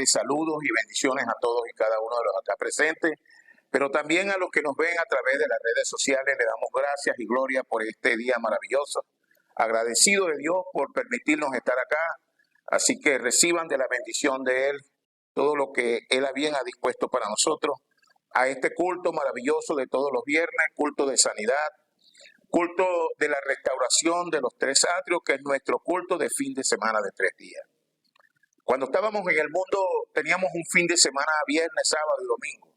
Saludos y bendiciones a todos y cada uno de los acá presentes, pero también a los que nos ven a través de las redes sociales. Le damos gracias y gloria por este día maravilloso, agradecido de Dios por permitirnos estar acá, así que reciban de la bendición de Él todo lo que Él bien ha dispuesto para nosotros, a este culto maravilloso de todos los viernes, culto de sanidad, culto de la restauración de los tres atrios, que es nuestro culto de fin de semana de 3 días. Cuando estábamos en el mundo teníamos un fin de semana viernes, sábado y domingo,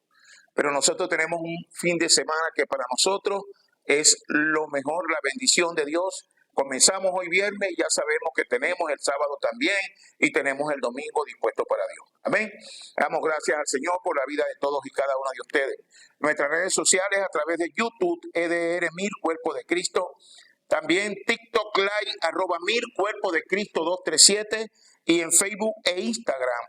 pero nosotros tenemos un fin de semana que para nosotros es lo mejor, la bendición de Dios. Comenzamos hoy viernes y ya sabemos que tenemos el sábado también y tenemos el domingo dispuesto para Dios. Amén. Damos gracias al Señor por la vida de todos y cada uno de ustedes. Nuestras redes sociales a través de YouTube, EDR Mir Cuerpo de Cristo. También TikTok Live, @Mir Cuerpo de Cristo 237. Y en Facebook e Instagram,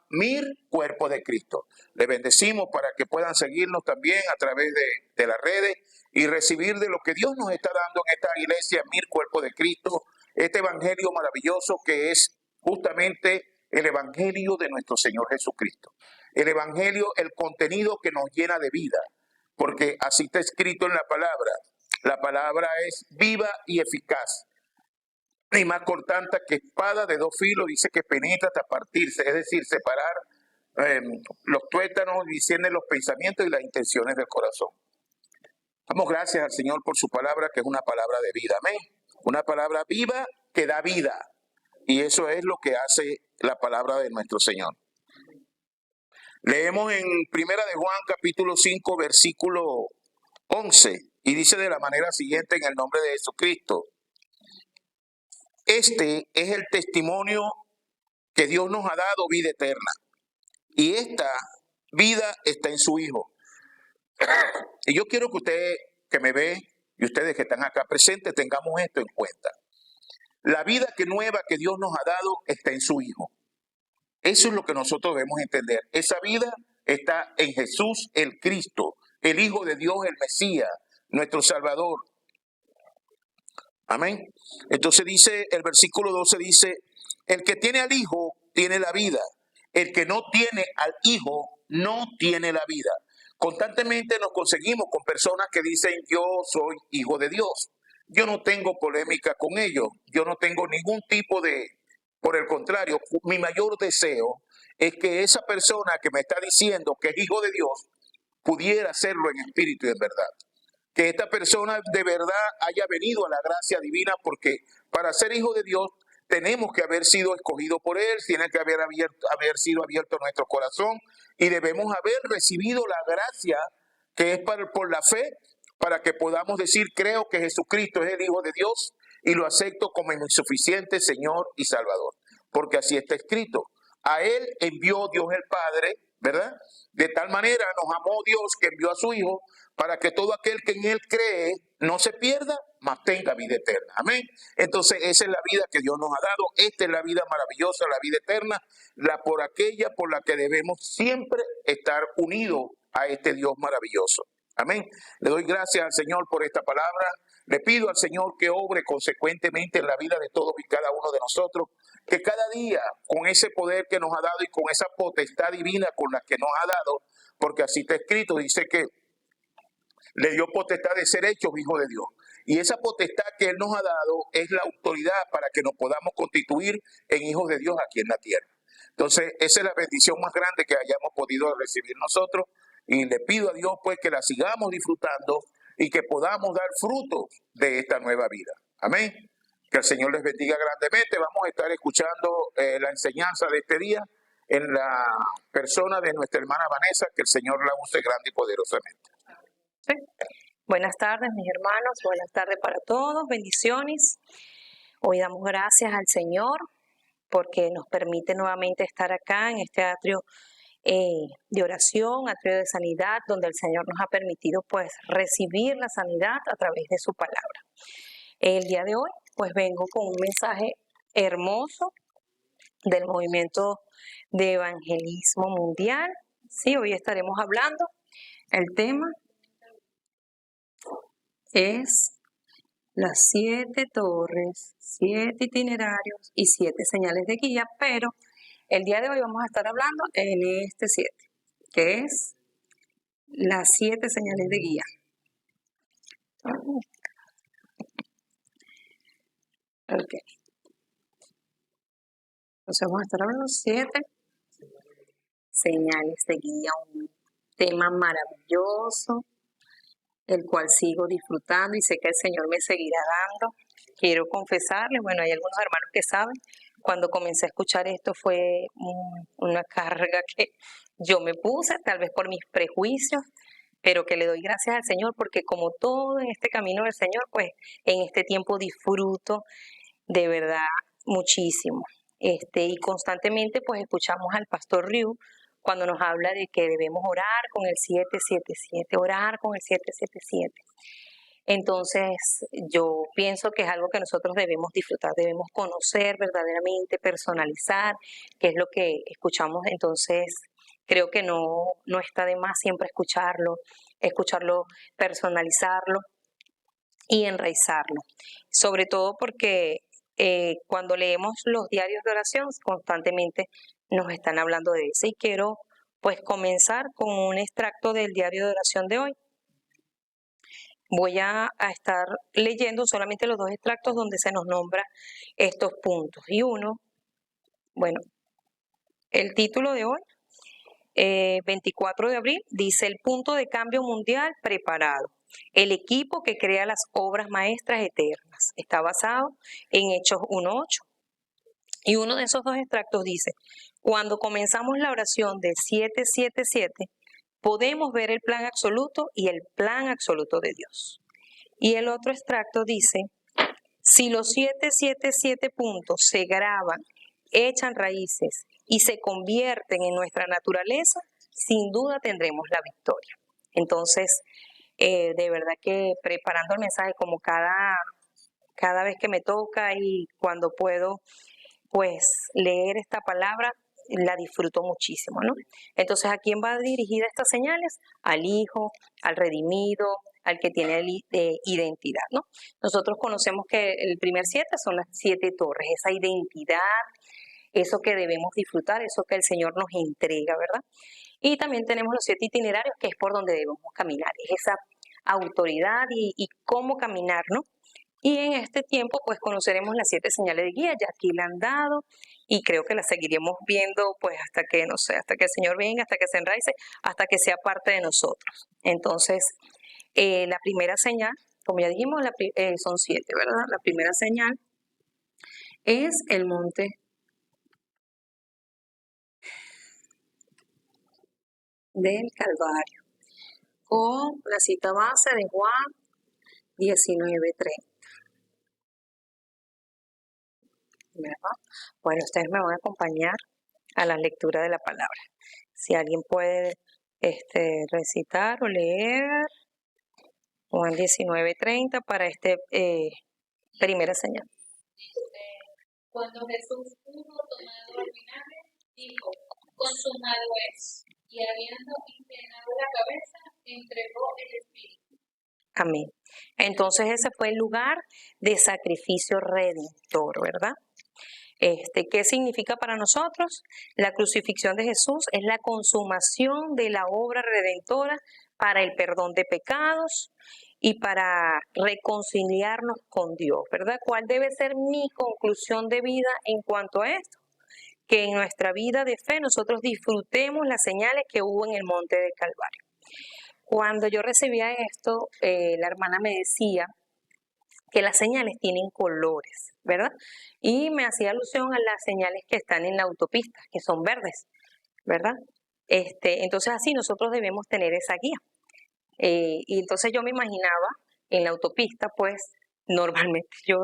@Mir Cuerpo de Cristo. Les bendecimos para que puedan seguirnos también a través de las redes y recibir de lo que Dios nos está dando en esta iglesia, Mir Cuerpo de Cristo, este evangelio maravilloso que es justamente el evangelio de nuestro Señor Jesucristo. El evangelio, el contenido que nos llena de vida, porque así está escrito en la palabra. La palabra es viva y eficaz, y más cortante que espada de 2 filos, dice que penetra hasta partirse, es decir, separar los tuétanos, discierne los pensamientos y las intenciones del corazón. Damos gracias al Señor por su palabra, que es una palabra de vida, amén. Una palabra viva que da vida, y eso es lo que hace la palabra de nuestro Señor. Leemos en Primera de Juan, capítulo 5, versículo 11, y dice de la manera siguiente: en el nombre de Jesucristo. Este es el testimonio que Dios nos ha dado, vida eterna. Y esta vida está en su Hijo. Y yo quiero que usted que me ve y ustedes que están acá presentes tengamos esto en cuenta. La vida nueva que Dios nos ha dado está en su Hijo. Eso es lo que nosotros debemos entender. Esa vida está en Jesús el Cristo, el Hijo de Dios, el Mesías, nuestro Salvador. Amén. Entonces dice, el versículo 12 dice: el que tiene al Hijo tiene la vida. El que no tiene al Hijo no tiene la vida. Constantemente nos conseguimos con personas que dicen: yo soy hijo de Dios. Yo no tengo polémica con ellos. Yo no tengo ningún tipo de... Por el contrario, mi mayor deseo es que esa persona que me está diciendo que es hijo de Dios pudiera hacerlo en espíritu y en verdad. Que esta persona de verdad haya venido a la gracia divina, porque para ser hijo de Dios tenemos que haber sido escogidos por Él, tiene que haber sido abierto nuestro corazón y debemos haber recibido la gracia que es por la fe, para que podamos decir: creo que Jesucristo es el Hijo de Dios y lo acepto como mi suficiente Señor y Salvador. Porque así está escrito: a Él envió Dios el Padre, ¿verdad? De tal manera nos amó Dios que envió a su Hijo, para que todo aquel que en Él cree no se pierda, mas tenga vida eterna. Amén. Entonces esa es la vida que Dios nos ha dado. Esta es la vida maravillosa, la vida eterna, aquella por la que debemos siempre estar unidos a este Dios maravilloso. Amén. Le doy gracias al Señor por esta palabra. Le pido al Señor que obre consecuentemente en la vida de todos y cada uno de nosotros, que cada día, con ese poder que nos ha dado y con esa potestad divina con la que nos ha dado, porque así está escrito, dice que le dio potestad de ser hechos hijos de Dios. Y esa potestad que Él nos ha dado es la autoridad para que nos podamos constituir en hijos de Dios aquí en la tierra. Entonces, esa es la bendición más grande que hayamos podido recibir nosotros. Y le pido a Dios pues que la sigamos disfrutando y que podamos dar frutos de esta nueva vida. Amén. Que el Señor les bendiga grandemente. Vamos a estar escuchando la enseñanza de este día en la persona de nuestra hermana Vanessa. Que el Señor la use grande y poderosamente. Sí. Buenas tardes, mis hermanos. Buenas tardes para todos. Bendiciones. Hoy damos gracias al Señor porque nos permite nuevamente estar acá en este atrio de oración, atrio de sanidad, donde el Señor nos ha permitido pues recibir la sanidad a través de su palabra. El día de hoy pues vengo con un mensaje hermoso del movimiento de evangelismo mundial. Sí, hoy estaremos hablando. El tema es las 7 torres, 7 itinerarios y 7 señales de guía, pero el día de hoy vamos a estar hablando en este 7, que es las 7 señales de guía. Ok. Entonces vamos a estar hablando 7 señales de guía, un tema maravilloso, el cual sigo disfrutando y sé que el Señor me seguirá dando. Quiero confesarles, bueno, hay algunos hermanos que saben, cuando comencé a escuchar esto fue una carga que yo me puse, tal vez por mis prejuicios, pero que le doy gracias al Señor porque como todo en este camino del Señor, pues en este tiempo disfruto de verdad muchísimo. Y constantemente pues escuchamos al pastor Ryu cuando nos habla de que debemos orar con el 777, orar con el 777. Entonces, yo pienso que es algo que nosotros debemos disfrutar, debemos conocer verdaderamente, personalizar, que es lo que escuchamos. Entonces, creo que no está de más siempre escucharlo, personalizarlo y enraizarlo. Sobre todo porque cuando leemos los diarios de oración, constantemente nos están hablando de eso. Y quiero pues comenzar con un extracto del diario de oración de hoy. Voy a estar leyendo solamente los 2 extractos donde se nos nombra estos puntos. Y uno, bueno, el título de hoy, 24 de abril, dice el punto de cambio mundial preparado. El equipo que crea las obras maestras eternas. Está basado en Hechos 1.8. Y uno de esos 2 extractos dice, cuando comenzamos la oración del 777, podemos ver el plan absoluto y el plan absoluto de Dios. Y el otro extracto dice, si los 777 puntos se graban, echan raíces y se convierten en nuestra naturaleza, sin duda tendremos la victoria. Entonces, de verdad que preparando el mensaje como cada vez que me toca y cuando puedo, pues leer esta palabra, la disfruto muchísimo, ¿no? Entonces, ¿a quién va dirigida estas señales? Al Hijo, al redimido, al que tiene identidad, ¿no? Nosotros conocemos que el primer 7 son las 7 torres, esa identidad, eso que debemos disfrutar, eso que el Señor nos entrega, ¿verdad? Y también tenemos los 7 itinerarios, que es por donde debemos caminar, es esa autoridad y cómo caminar, ¿no? Y en este tiempo, pues conoceremos las 7 señales de guía, ya aquí la han dado, y creo que las seguiremos viendo, pues hasta que, no sé, hasta que el Señor venga, hasta que se enraice, hasta que sea parte de nosotros. Entonces, la primera señal, como ya dijimos, son 7, ¿verdad? La primera señal es el monte del Calvario, con la cita base de Juan 19:30. ¿Verdad? Bueno, ustedes me van a acompañar a la lectura de la palabra. Si alguien puede recitar o leer Juan 19:30 para primera señal. Cuando Jesús hubo tomado el vinagre, dijo, consumado es, y habiendo inclinado la cabeza, entregó el espíritu. Amén. Entonces ese fue el lugar de sacrificio redentor, ¿verdad? ¿Qué significa para nosotros? La crucifixión de Jesús es la consumación de la obra redentora para el perdón de pecados y para reconciliarnos con Dios, ¿verdad? ¿Cuál debe ser mi conclusión de vida en cuanto a esto? Que en nuestra vida de fe nosotros disfrutemos las señales que hubo en el monte del Calvario. Cuando yo recibía esto, la hermana me decía que las señales tienen colores, ¿verdad? Y me hacía alusión a las señales que están en la autopista, que son verdes, ¿verdad? Entonces así nosotros debemos tener esa guía. Y entonces yo me imaginaba en la autopista, pues, Normalmente, yo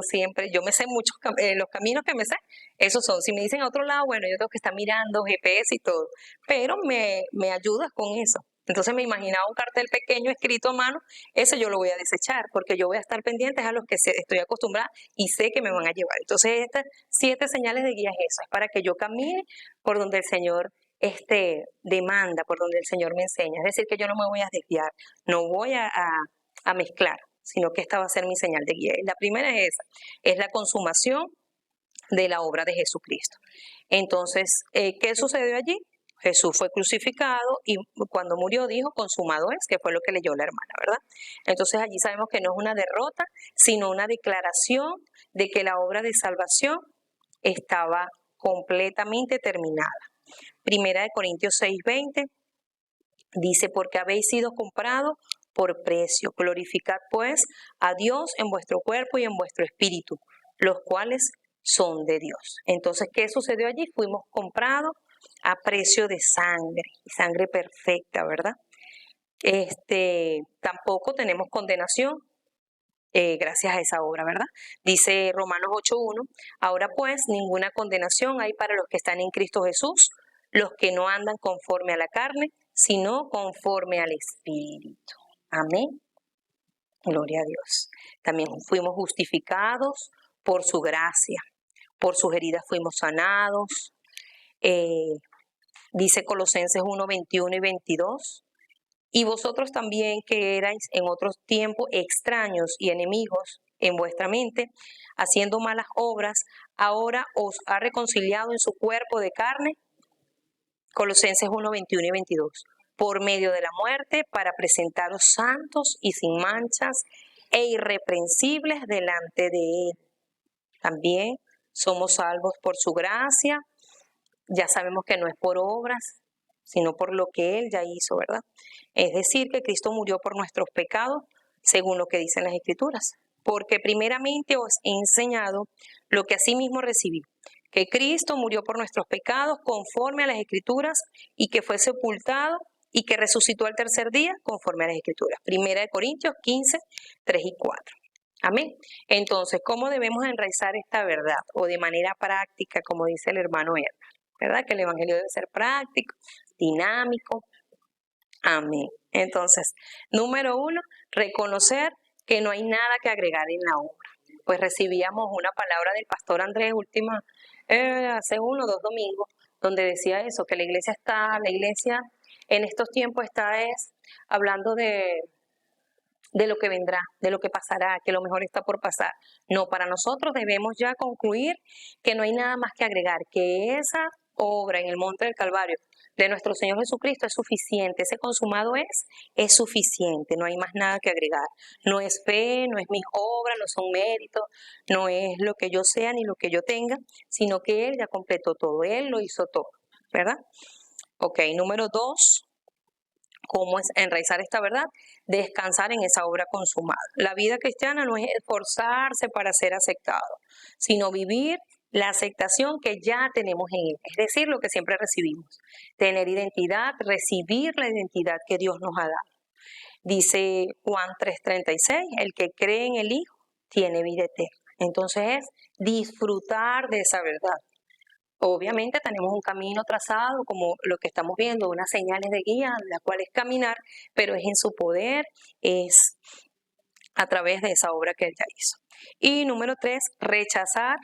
me sé muchos, los caminos que me sé, esos son. Si me dicen a otro lado, bueno, yo tengo que estar mirando GPS y todo, pero me ayudas con eso. Entonces me imaginaba un cartel pequeño escrito a mano, eso yo lo voy a desechar, porque yo voy a estar pendiente a los que estoy acostumbrada y sé que me van a llevar. Entonces estas 7 señales de guía es eso, es para que yo camine por donde el Señor demanda, por donde el Señor me enseña. Es decir, que yo no me voy a desviar, no voy a mezclar, sino que esta va a ser mi señal de guía. La primera es esa, es la consumación de la obra de Jesucristo. Entonces, ¿qué sucedió allí? Jesús fue crucificado y cuando murió dijo, consumado es, que fue lo que leyó la hermana, ¿verdad? Entonces allí sabemos que no es una derrota, sino una declaración de que la obra de salvación estaba completamente terminada. Primera de Corintios 6:20 dice, porque habéis sido comprados por precio. Glorificad pues a Dios en vuestro cuerpo y en vuestro espíritu, los cuales son de Dios. Entonces, ¿qué sucedió allí? Fuimos comprados a precio de sangre perfecta, ¿verdad? Tampoco tenemos condenación gracias a esa obra, ¿verdad? Dice Romanos 8:1, ahora pues ninguna condenación hay para los que están en Cristo Jesús, los que no andan conforme a la carne, sino conforme al Espíritu. Amén. Gloria a Dios. También fuimos justificados por su gracia, por sus heridas fuimos sanados. Dice Colosenses 1:21 y 22. Y vosotros también que erais en otros tiempos extraños y enemigos en vuestra mente, haciendo malas obras, ahora os ha reconciliado en su cuerpo de carne, Colosenses 1:21 y 22, por medio de la muerte, para presentaros santos y sin manchas e irreprensibles delante de Él. También somos salvos por su gracia, ya sabemos que no es por obras, sino por lo que Él ya hizo, ¿verdad? Es decir, que Cristo murió por nuestros pecados, según lo que dicen las Escrituras. Porque primeramente os he enseñado lo que asimismo recibí, que Cristo murió por nuestros pecados conforme a las Escrituras y que fue sepultado y que resucitó al tercer día conforme a las Escrituras. Primera de Corintios 15, 3 y 4. Amén. Entonces, ¿cómo debemos enraizar esta verdad? O de manera práctica, como dice el hermano Edgar, ¿verdad? Que el evangelio debe ser práctico, dinámico. Amén. Entonces, número 1, reconocer que no hay nada que agregar en la obra. Pues recibíamos una palabra del pastor Andrés hace 1 o 2 domingos, donde decía eso, que la iglesia en estos tiempos está hablando de lo que vendrá, de lo que pasará, que lo mejor está por pasar. No, para nosotros debemos ya concluir que no hay nada más que agregar, que esa obra en el monte del Calvario de nuestro Señor Jesucristo es suficiente, ese consumado es suficiente, no hay más nada que agregar. No es fe, no es mis obras, no son méritos, no es lo que yo sea ni lo que yo tenga, sino que Él ya completó todo, Él lo hizo todo, ¿verdad? Ok, número 2, ¿cómo es enraizar esta verdad? Descansar en esa obra consumada. La vida cristiana no es esforzarse para ser aceptado, sino vivir la aceptación que ya tenemos en Él, es decir, lo que siempre recibimos. Tener identidad, recibir la identidad que Dios nos ha dado. Dice Juan 3:36, el que cree en el Hijo tiene vida eterna. Entonces es disfrutar de esa verdad. Obviamente tenemos un camino trazado, como lo que estamos viendo, unas señales de guía, la cual es caminar, pero es en su poder, es a través de esa obra que Él ya hizo. Y número 3, rechazar.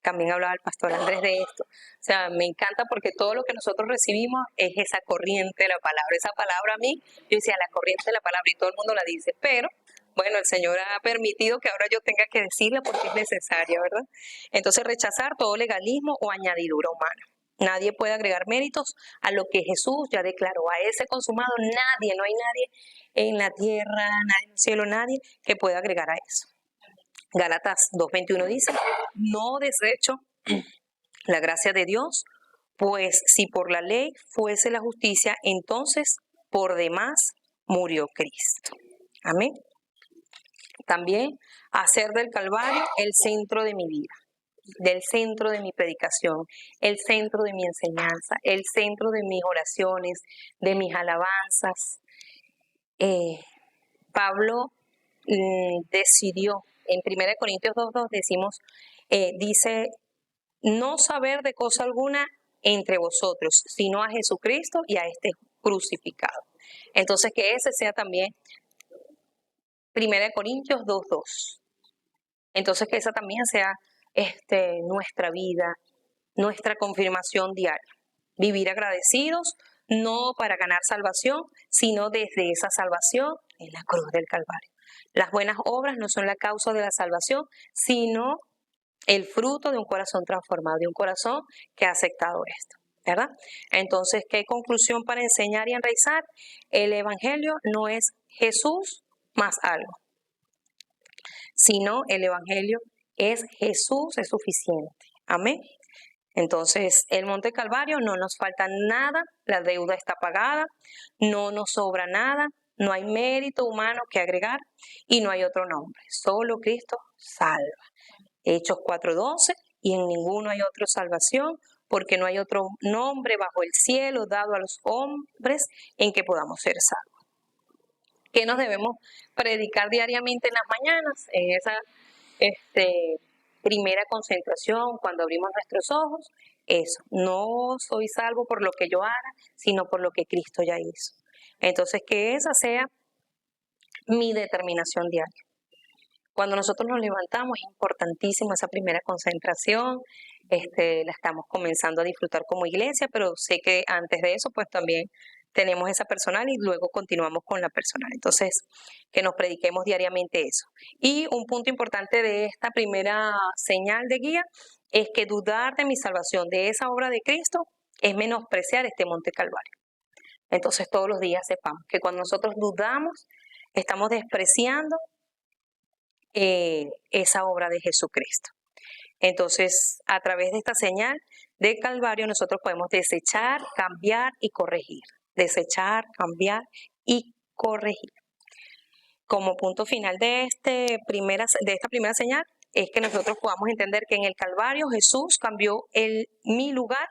También hablaba el pastor Andrés de esto. O sea, me encanta porque todo lo que nosotros recibimos es esa corriente de la palabra. Esa palabra a mí, yo decía, la corriente de la palabra, y todo el mundo la dice, pero bueno, el Señor ha permitido que ahora yo tenga que decirla porque es necesaria, ¿verdad? Entonces, rechazar todo legalismo o añadidura humana. Nadie puede agregar méritos a lo que Jesús ya declaró. A ese consumado nadie, no hay nadie en la tierra, nadie en el cielo, nadie que pueda agregar a eso. Gálatas 2:21 dice, no desecho la gracia de Dios, pues si por la ley fuese la justicia, entonces por demás murió Cristo. Amén. También hacer del Calvario el centro de mi vida, del centro de mi predicación, el centro de mi enseñanza, el centro de mis oraciones, de mis alabanzas. Pablo decidió en 1 Corintios 2:2 decimos, dice, no saber de cosa alguna entre vosotros, sino a Jesucristo y a este crucificado. Entonces, que ese sea también 1 Corintios 2:2. Entonces, que esa también sea nuestra vida, nuestra confirmación diaria. Vivir agradecidos, no para ganar salvación, sino desde esa salvación en la cruz del Calvario. Las buenas obras no son la causa de la salvación, sino el fruto de un corazón transformado, de un corazón que ha aceptado esto, ¿verdad? Entonces, ¿qué conclusión para enseñar y enraizar? El Evangelio no es Jesús más algo, sino el Evangelio es Jesús, es suficiente. Amén. Entonces, el Monte Calvario no nos falta nada, la deuda está pagada, no nos sobra nada, no hay mérito humano que agregar y no hay otro nombre, solo Cristo salva. Hechos 4:12, y en ninguno hay otra salvación, porque no hay otro nombre bajo el cielo dado a los hombres en que podamos ser salvos. ¿Qué nos debemos predicar diariamente en las mañanas? En esa primera concentración, cuando abrimos nuestros ojos, eso, no soy salvo por lo que yo haga, sino por lo que Cristo ya hizo. Entonces, que esa sea mi determinación diaria. Cuando nosotros nos levantamos es importantísimo esa primera concentración, la estamos comenzando a disfrutar como iglesia, pero sé que antes de eso pues también tenemos esa personal y luego continuamos con la personal. Entonces, que nos prediquemos diariamente eso. Y un punto importante de esta primera señal de guía es que dudar de mi salvación, de esa obra de Cristo, es menospreciar este Monte Calvario. Entonces, todos los días sepamos que cuando nosotros dudamos, estamos despreciando esa obra de Jesucristo. Entonces, a través de esta señal de Calvario, nosotros podemos desechar, cambiar y corregir. Desechar, cambiar y corregir. Como punto final de esta primera señal, es que nosotros podamos entender que en el Calvario Jesús cambió mi lugar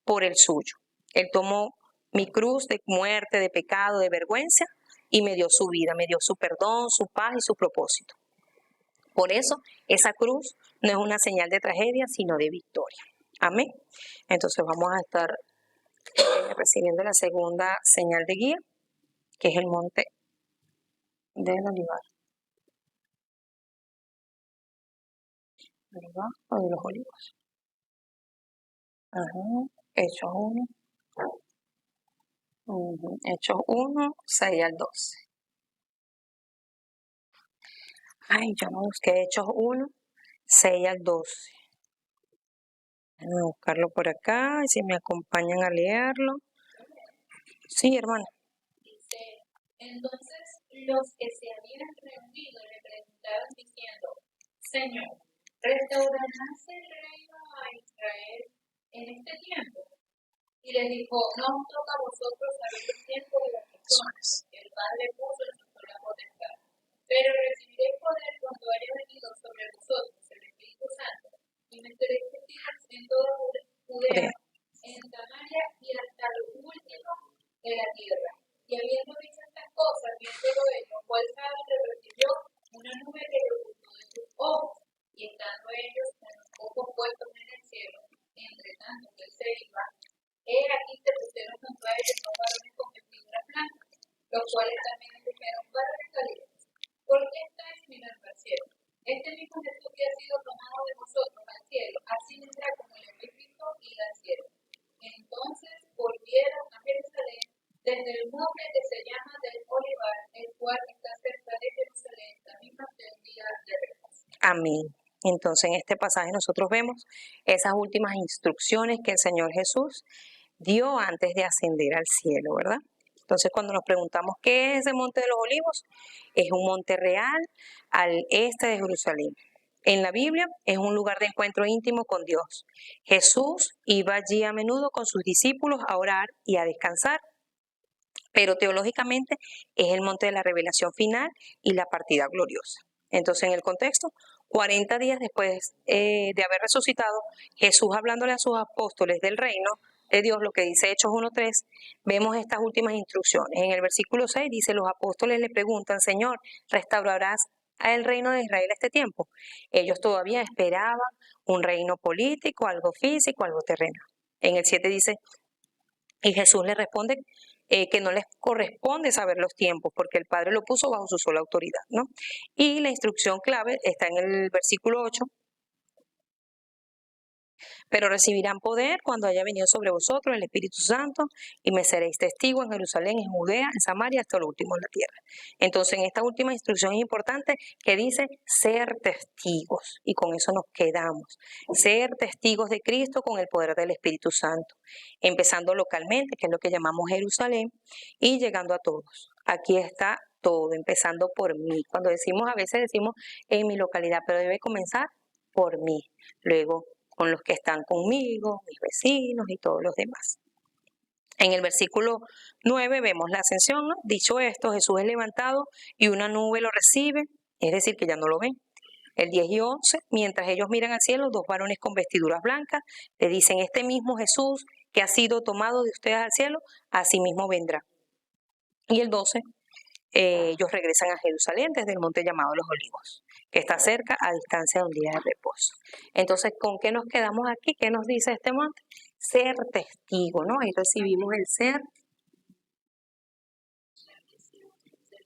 por el suyo. Él tomó mi cruz de muerte, de pecado, de vergüenza y me dio su vida, me dio su perdón, su paz y su propósito. Por eso, esa cruz no es una señal de tragedia, sino de victoria. Amén. Entonces vamos a estar recibiendo la segunda señal de guía, que es el Monte del Olivar. ¿Olivar o de los Olivos? Hechos 1. Hechos 1, 6 al 12. Ay, yo no busqué Hechos 1, 6 al 12. Déjenme buscarlo por acá y si me acompañan a leerlo. Sí, hermana. Dice, entonces los que se habían reunido le preguntaron diciendo, Señor, ¿restaurarás el reino a Israel en este tiempo? Y les dijo, no os toca a vosotros saber el tiempo de las personas, el Padre puso en su sola potestad. Pero recibiréis poder cuando haya venido sobre vosotros el Espíritu Santo, y me seréis testigos en toda Judea, en Samaria y hasta lo último de la tierra. Y habiendo dicho estas cosas, viéndolo ellos, cuál sabe le recibió una nube que lo ocultó de sus ojos, y estando ellos con los ojos puestos en el cielo, entre tanto que él se iba, aquí se pusieron junto a ellos dos varones con vestiduras blancas, los cuales también les dijeron, varones calientes, ¿por qué estáis mirando al cielo? Este mismo Jesús que ha sido tomado de vosotros al cielo, así vendrá como le habéis visto ir al cielo. Entonces volvieron a Jerusalén desde el monte que se llama del Olivar, el cual está cerca de Jerusalén, camino del día de reposo. Amén. Entonces, en este pasaje nosotros vemos esas últimas instrucciones que el Señor Jesús dio antes de ascender al cielo, ¿verdad? Entonces, cuando nos preguntamos qué es ese Monte de los Olivos, es un monte real al este de Jerusalén. En la Biblia es un lugar de encuentro íntimo con Dios. Jesús iba allí a menudo con sus discípulos a orar y a descansar, pero teológicamente es el monte de la revelación final y la partida gloriosa. Entonces, en el contexto, 40 días después de haber resucitado, Jesús hablándole a sus apóstoles del reino de Dios, lo que dice Hechos 1:3, vemos estas últimas instrucciones. En el versículo 6 dice, los apóstoles le preguntan, Señor, ¿restaurarás al reino de Israel a este tiempo? Ellos todavía esperaban un reino político, algo físico, algo terrenal. En el 7 dice, y Jesús les responde que no les corresponde saber los tiempos, porque el Padre lo puso bajo su sola autoridad, ¿no? Y la instrucción clave está en el versículo 8. Pero recibirán poder cuando haya venido sobre vosotros el Espíritu Santo y me seréis testigos en Jerusalén, en Judea, en Samaria, hasta lo último en la tierra. Entonces, en esta última instrucción es importante que dice ser testigos, y con eso nos quedamos. Ser testigos de Cristo con el poder del Espíritu Santo, empezando localmente, que es lo que llamamos Jerusalén, y llegando a todos. Aquí está todo, empezando por mí. Cuando decimos, a veces decimos en mi localidad, pero debe comenzar por mí. Luego, con los que están conmigo, mis vecinos y todos los demás. En el versículo 9 vemos la ascensión, ¿no? Dicho esto, Jesús es levantado y una nube lo recibe, es decir, que ya no lo ven. El 10 y 11, mientras ellos miran al cielo, 2 varones con vestiduras blancas le dicen, este mismo Jesús que ha sido tomado de ustedes al cielo, así mismo vendrá. Y el 12, ellos regresan a Jerusalén desde el monte llamado Los Olivos, que está cerca a distancia de un día de reposo. Entonces, ¿con qué nos quedamos aquí? ¿Qué nos dice este monte? Ser testigo, ¿no? Ahí recibimos el ser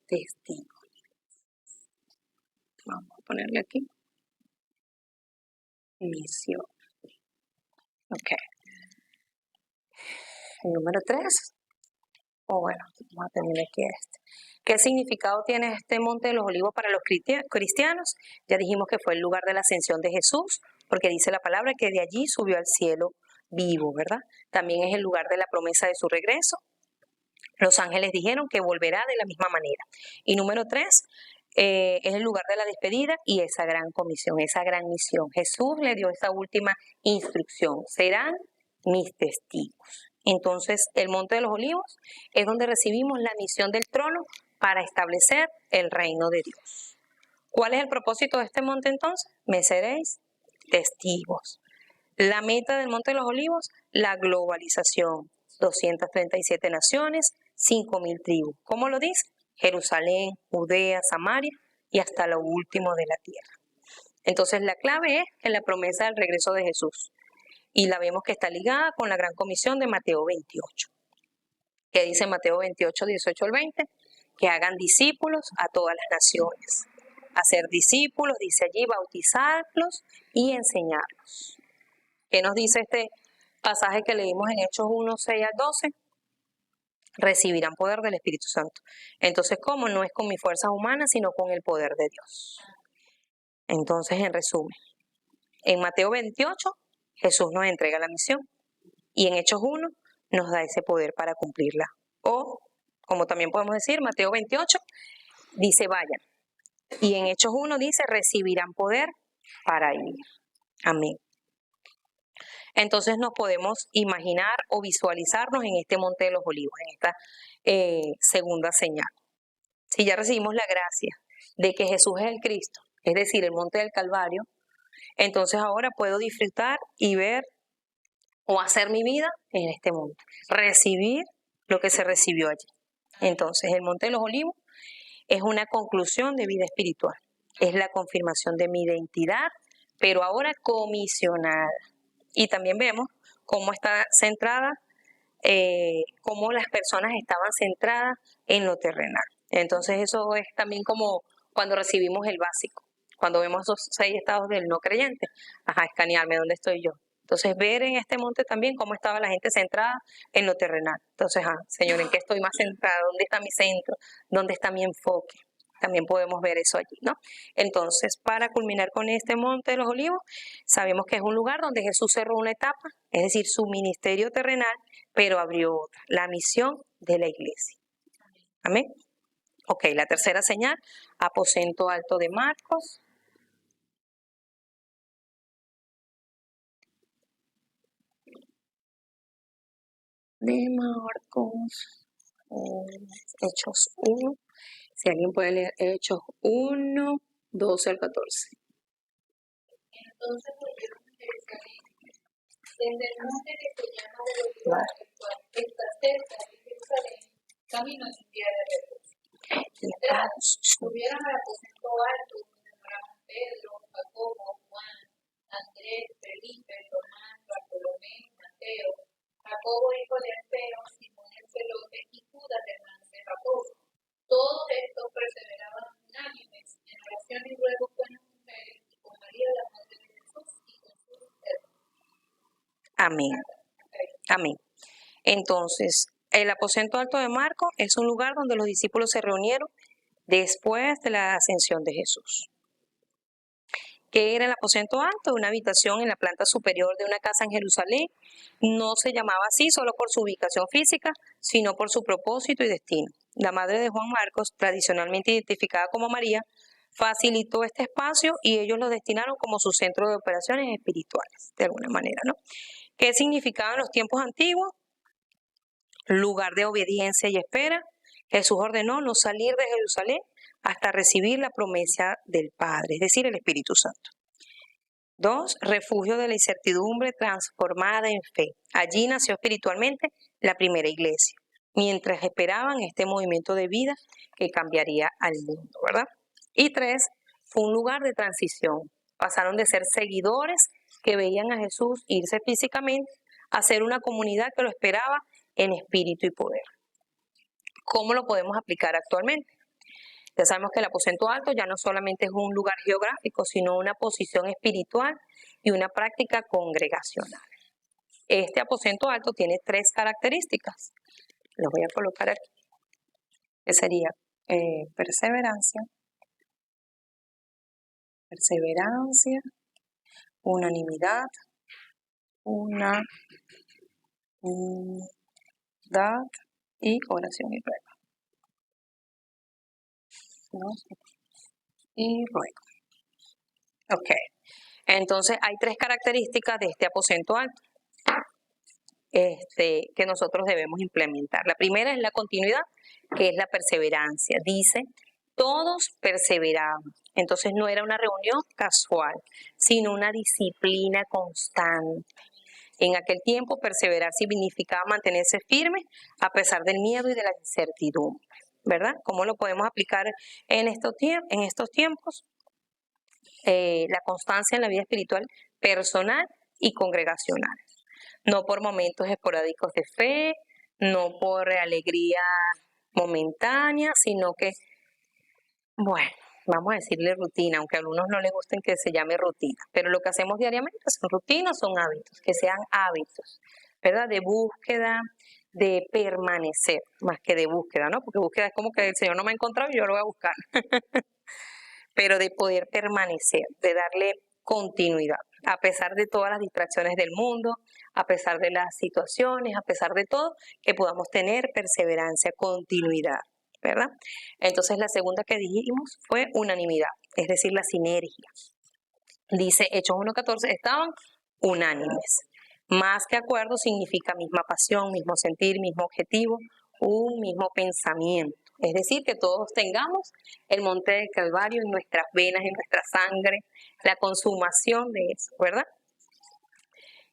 testigo. Vamos a ponerle aquí. Misión. Ok. El número 3. Bueno, vamos a terminar aquí este. ¿Qué significado tiene este monte de los olivos para los cristianos? Ya dijimos que fue el lugar de la ascensión de Jesús, porque dice la palabra que de allí subió al cielo vivo, ¿verdad? También es el lugar de la promesa de su regreso. Los ángeles dijeron que volverá de la misma manera. Y número 3, es el lugar de la despedida y esa gran comisión, esa gran misión. Jesús le dio esa última instrucción, serán mis testigos. Entonces, el Monte de los Olivos es donde recibimos la misión del trono para establecer el reino de Dios. ¿Cuál es el propósito de este monte entonces? Me seréis testigos. La meta del Monte de los Olivos, la globalización. 237 naciones, 5.000 tribus. ¿Cómo lo dice? Jerusalén, Judea, Samaria y hasta lo último de la tierra. Entonces la clave es en la promesa del regreso de Jesús. Y la vemos que está ligada con la gran comisión de Mateo 28. Que dice Mateo 28, 18 al 20, que hagan discípulos a todas las naciones. Hacer discípulos, dice allí, bautizarlos y enseñarlos. ¿Qué nos dice este pasaje que leímos en Hechos 1, 6 al 12? Recibirán poder del Espíritu Santo. Entonces, ¿cómo? No es con mis fuerzas humanas, sino con el poder de Dios. Entonces, en resumen, en Mateo 28, Jesús nos entrega la misión y en Hechos 1 nos da ese poder para cumplirla. O, como también podemos decir, Mateo 28 dice vayan. Y en Hechos 1 dice recibirán poder para ir. Amén. Entonces nos podemos imaginar o visualizarnos en este Monte de los Olivos, en esta segunda señal. Si ya recibimos la gracia de que Jesús es el Cristo, es decir, el Monte del Calvario, entonces ahora puedo disfrutar y ver o hacer mi vida en este monte, recibir lo que se recibió allí. Entonces el Monte de los Olivos es una conclusión de vida espiritual, es la confirmación de mi identidad, pero ahora comisionada. Y también vemos cómo está centrada, cómo las personas estaban centradas en lo terrenal. Entonces eso es también como cuando recibimos el básico, cuando vemos esos 6 estados del no creyente. Ajá, escanearme, ¿dónde estoy yo? Entonces ver en este monte también cómo estaba la gente centrada en lo terrenal. Entonces, Señor, ¿en qué estoy más centrada? ¿Dónde está mi centro? ¿Dónde está mi enfoque? También podemos ver eso allí, ¿no? Entonces, para culminar con este Monte de los Olivos, sabemos que es un lugar donde Jesús cerró una etapa, es decir, su ministerio terrenal, pero abrió otra, la misión de la iglesia. Amén. Ok, la tercera señal, aposento alto de Marcos. De Marcos, Hechos 1. Si alguien puede leer Hechos 1, 12 al 14. Entonces volvieron a Jerusalén, desde el monte que se llama de los Olivos, el cual está cerca de Jerusalén, camino a un día de reposo. Subieron al aposento alto donde moraban Pedro, Jacobo, Juan, Andrés, Felipe, Tomás, Bartolomé, Mateo, Jacobo hijo de Alfeo, Simón el celote y Judas hermano de Jacobo. Todos estos perseveraban unánimes en oración y ruego con las mujeres y con María la madre de Jesús y con sus hermanos. Amén. Amén. Entonces, el aposento alto de Marcos es un lugar donde los discípulos se reunieron después de la ascensión de Jesús. ¿Qué era el aposento alto? Una habitación en la planta superior de una casa en Jerusalén. No se llamaba así solo por su ubicación física, sino por su propósito y destino. La madre de Juan Marcos, tradicionalmente identificada como María, facilitó este espacio y ellos lo destinaron como su centro de operaciones espirituales, de alguna manera, ¿no? ¿Qué significaba en los tiempos antiguos? Lugar de obediencia y espera. Jesús ordenó no salir de Jerusalén hasta recibir la promesa del Padre, es decir, el Espíritu Santo. 2, refugio de la incertidumbre transformada en fe. Allí nació espiritualmente la primera iglesia, mientras esperaban este movimiento de vida que cambiaría al mundo, ¿verdad? Y 3, fue un lugar de transición. Pasaron de ser seguidores que veían a Jesús irse físicamente a ser una comunidad que lo esperaba en espíritu y poder. ¿Cómo lo podemos aplicar actualmente? Ya sabemos que el aposento alto ya no solamente es un lugar geográfico, sino una posición espiritual y una práctica congregacional. Este aposento alto tiene 3 características. Los voy a colocar aquí. Que sería perseverancia, unanimidad y oración y ruego. Ok, entonces hay 3 características de este aposento alto que nosotros debemos implementar. La primera es la continuidad, que es la perseverancia. Dice, todos perseveraban. Entonces no era una reunión casual, sino una disciplina constante. En aquel tiempo, perseverar significaba mantenerse firme a pesar del miedo y de la incertidumbre, ¿verdad? ¿Cómo lo podemos aplicar en estos tiempos? La constancia en la vida espiritual personal y congregacional. No por momentos esporádicos de fe, no por alegría momentánea, sino que, bueno, vamos a decirle rutina, aunque a algunos no les gusten que se llame rutina, pero lo que hacemos diariamente son rutinas, son hábitos, que sean hábitos, ¿verdad? De búsqueda, de permanecer, más que de búsqueda, ¿no? Porque búsqueda es como que el Señor no me ha encontrado y yo lo voy a buscar, pero de poder permanecer, de darle continuidad, a pesar de todas las distracciones del mundo, a pesar de las situaciones, a pesar de todo, que podamos tener perseverancia, continuidad, ¿verdad? Entonces la segunda que dijimos fue unanimidad, es decir, la sinergia. Dice Hechos 1:14, estaban unánimes. Más que acuerdo significa misma pasión, mismo sentir, mismo objetivo, un mismo pensamiento. Es decir, que todos tengamos el monte del Calvario en nuestras venas, en nuestra sangre, la consumación de eso, ¿verdad?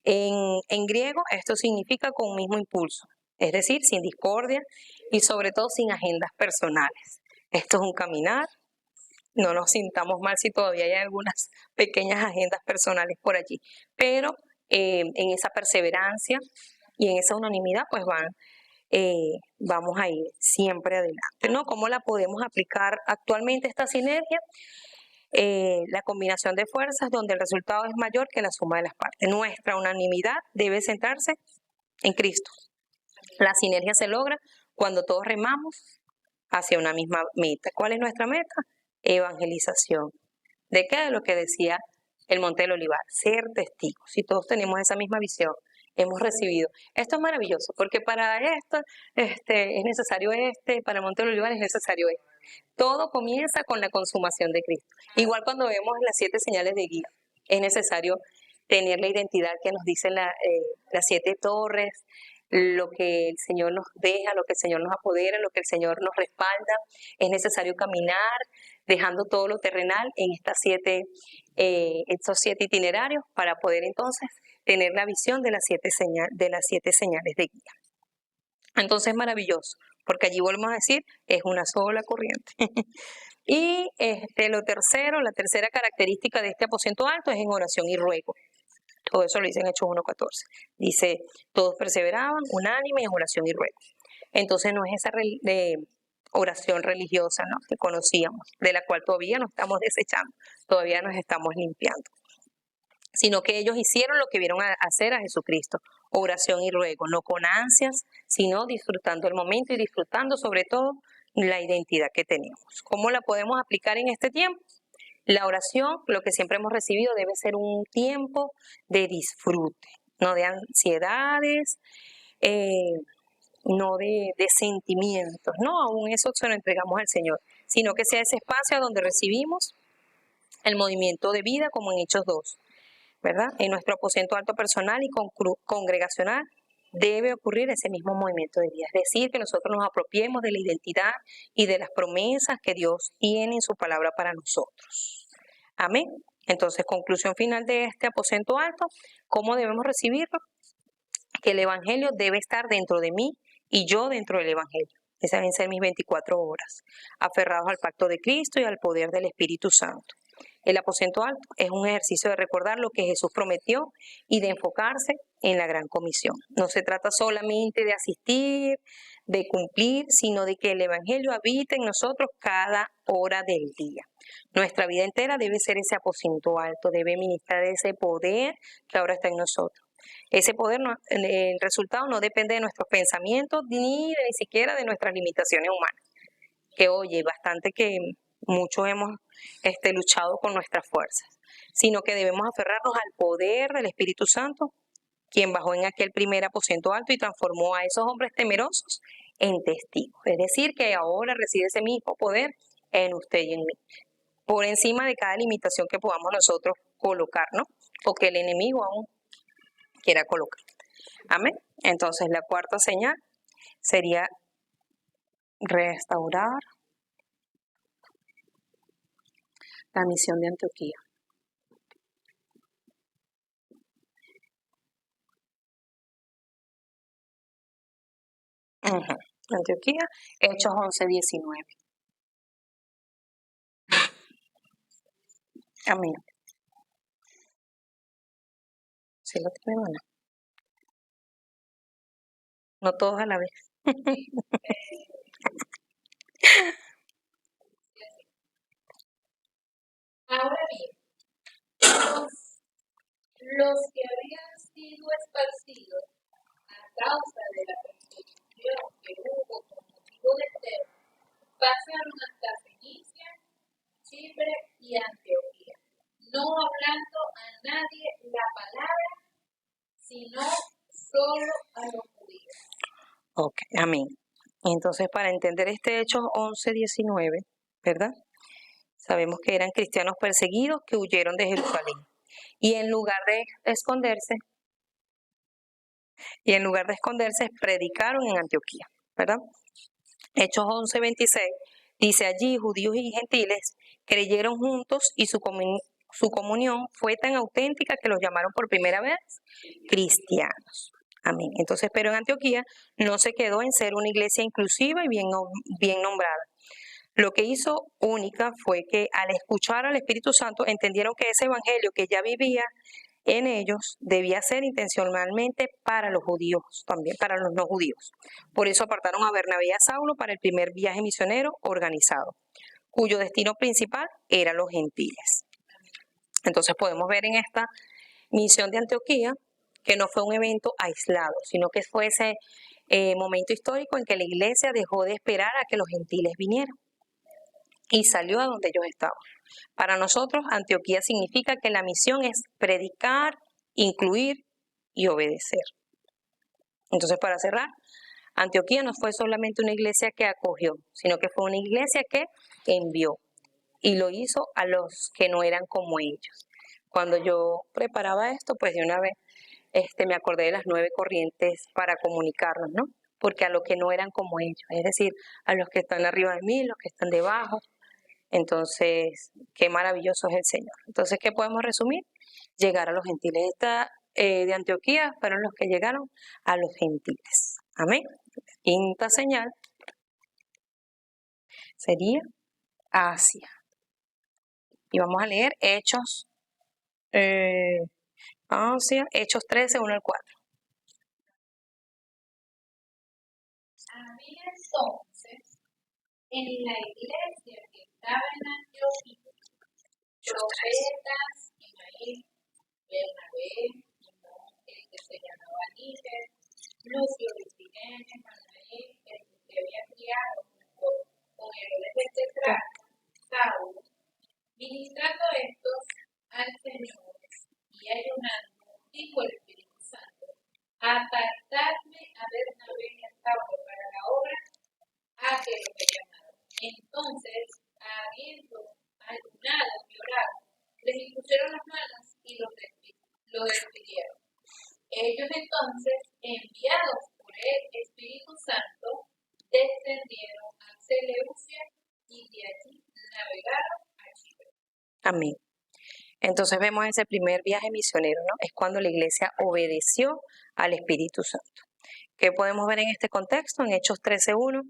En griego esto significa con un mismo impulso, es decir, sin discordia y sobre todo sin agendas personales. Esto es un caminar, no nos sintamos mal si todavía hay algunas pequeñas agendas personales por allí, pero en esa perseverancia y en esa unanimidad pues vamos a ir siempre adelante, ¿no? ¿Cómo la podemos aplicar actualmente esta sinergia? La combinación de fuerzas donde el resultado es mayor que la suma de las partes. Nuestra unanimidad debe centrarse en Cristo. La sinergia se logra cuando todos remamos hacia una misma meta. ¿Cuál es nuestra meta? Evangelización. ¿De qué? De lo que decía el Monte del Olivar, ser testigos. Si todos tenemos esa misma visión, hemos recibido. Esto es maravilloso, porque para esto es necesario para el Monte del Olivar es necesario esto. Todo comienza con la consumación de Cristo. Igual cuando vemos las 7 señales de guía, es necesario tener la identidad que nos dicen las 7 torres, lo que el Señor nos deja, lo que el Señor nos apodera, lo que el Señor nos respalda. Es necesario caminar dejando todo lo terrenal en estos 7 itinerarios para poder entonces tener la visión de las 7 señales de guía. Entonces, maravilloso, porque allí volvemos a decir, es una sola corriente. Y la tercera característica de este aposento alto es en oración y ruego. Todo eso lo dice en Hechos 1:14. Dice, todos perseveraban unánime en oración y ruego. Entonces no es esa oración religiosa, ¿no?, que conocíamos, de la cual todavía nos estamos desechando, todavía nos estamos limpiando, sino que ellos hicieron lo que vieron hacer a Jesucristo, oración y ruego, no con ansias, sino disfrutando el momento y disfrutando sobre todo la identidad que tenemos. ¿Cómo la podemos aplicar en este tiempo? La oración, lo que siempre hemos recibido, debe ser un tiempo de disfrute, no de ansiedades, no de sentimientos, no, aún eso se lo entregamos al Señor, sino que sea ese espacio donde recibimos el movimiento de vida, como en Hechos 2, ¿verdad? En nuestro aposento alto personal y congregacional debe ocurrir ese mismo movimiento de vida, es decir, que nosotros nos apropiemos de la identidad y de las promesas que Dios tiene en su palabra para nosotros. Amén. Entonces, conclusión final de este aposento alto, ¿cómo debemos recibirlo? Que el Evangelio debe estar dentro de mí y yo dentro del Evangelio. Esas deben ser mis 24 horas, aferrados al pacto de Cristo y al poder del Espíritu Santo. El aposento alto es un ejercicio de recordar lo que Jesús prometió y de enfocarse en la gran comisión. No se trata solamente de asistir, de cumplir, sino de que el Evangelio habite en nosotros cada hora del día. Nuestra vida entera debe ser ese aposento alto, debe ministrar ese poder que ahora está en nosotros. Ese poder, el resultado no depende de nuestros pensamientos ni siquiera de nuestras limitaciones humanas. Que oye, bastante que muchos hemos luchado con nuestras fuerzas, sino que debemos aferrarnos al poder del Espíritu Santo, quien bajó en aquel primer aposento alto y transformó a esos hombres temerosos en testigos. Es decir, que ahora reside ese mismo poder en usted y en mí, por encima de cada limitación que podamos nosotros colocarnos o que el enemigo aún quiera colocar. Amén. Entonces, la cuarta señal sería restaurar la misión de Antioquía. Antioquía, Hechos 11:19. Amén. ¿Sí lo tiene, hermana? No todos a la vez. Ahora bien, los que habían sido esparcidos a causa de la persecución que hubo con motivo de ser, pasaron hasta Fenicia, Chipre y Antioquía, no hablando a nadie la palabra, sino solo a los judíos. Ok, amén. Entonces, para entender este Hechos 11:19, ¿verdad? Sabemos que eran cristianos perseguidos que huyeron de Jerusalén. Y en lugar de esconderse, predicaron en Antioquía, ¿verdad? Hechos 11:26 dice, allí judíos y gentiles creyeron juntos y su comunión fue tan auténtica que los llamaron por primera vez cristianos. Amén. Entonces, pero en Antioquía no se quedó en ser una iglesia inclusiva y bien nombrada. Lo que hizo única fue que al escuchar al Espíritu Santo entendieron que ese evangelio que ya vivía en ellos debía ser intencionalmente para los judíos, también para los no judíos. Por eso apartaron a Bernabé y a Saulo para el primer viaje misionero organizado, cuyo destino principal era los gentiles. Entonces podemos ver en esta misión de Antioquía que no fue un evento aislado, sino que fue ese momento histórico en que la iglesia dejó de esperar a que los gentiles vinieran y salió a donde ellos estaban. Para nosotros, Antioquía significa que la misión es predicar, incluir y obedecer. Entonces, para cerrar, Antioquía no fue solamente una iglesia que acogió, sino que fue una iglesia que envió y lo hizo a los que no eran como ellos. Cuando yo preparaba esto, pues de una vez me acordé de las 9 corrientes para comunicarnos, ¿no? Porque a los que no eran como ellos, es decir, a los que están arriba de mí, los que están debajo. Entonces, qué maravilloso es el Señor. Entonces, ¿qué podemos resumir? Llegar a los gentiles. Esta de Antioquía fueron los que llegaron a los gentiles. Amén. quinta señal sería Asia. Y vamos a leer Hechos, Hechos 13, 1 al 4. Había entonces en la iglesia que estaba en Antioquía profetas Ismael, Bernabé, Simón, el que se llamaba Níger, Lucio de Cirene, Manaén, el que había criado con Herodes de Tetrarca, Saulo, ministrando estos al Señor y ayunando, dijo el Espíritu Santo: apartadme a Bernabé y a Saulo para la obra a que los he llamado. Entonces, habiendo ayunado y orado, les impusieron las manos y los despidieron. Ellos entonces, enviados por el Espíritu Santo, descendieron a Seleucia y de allí navegaron a Chipre. Amén. Entonces vemos ese primer viaje misionero, ¿no? Es cuando la iglesia obedeció al Espíritu Santo. ¿Qué podemos ver en este contexto? En Hechos 13:1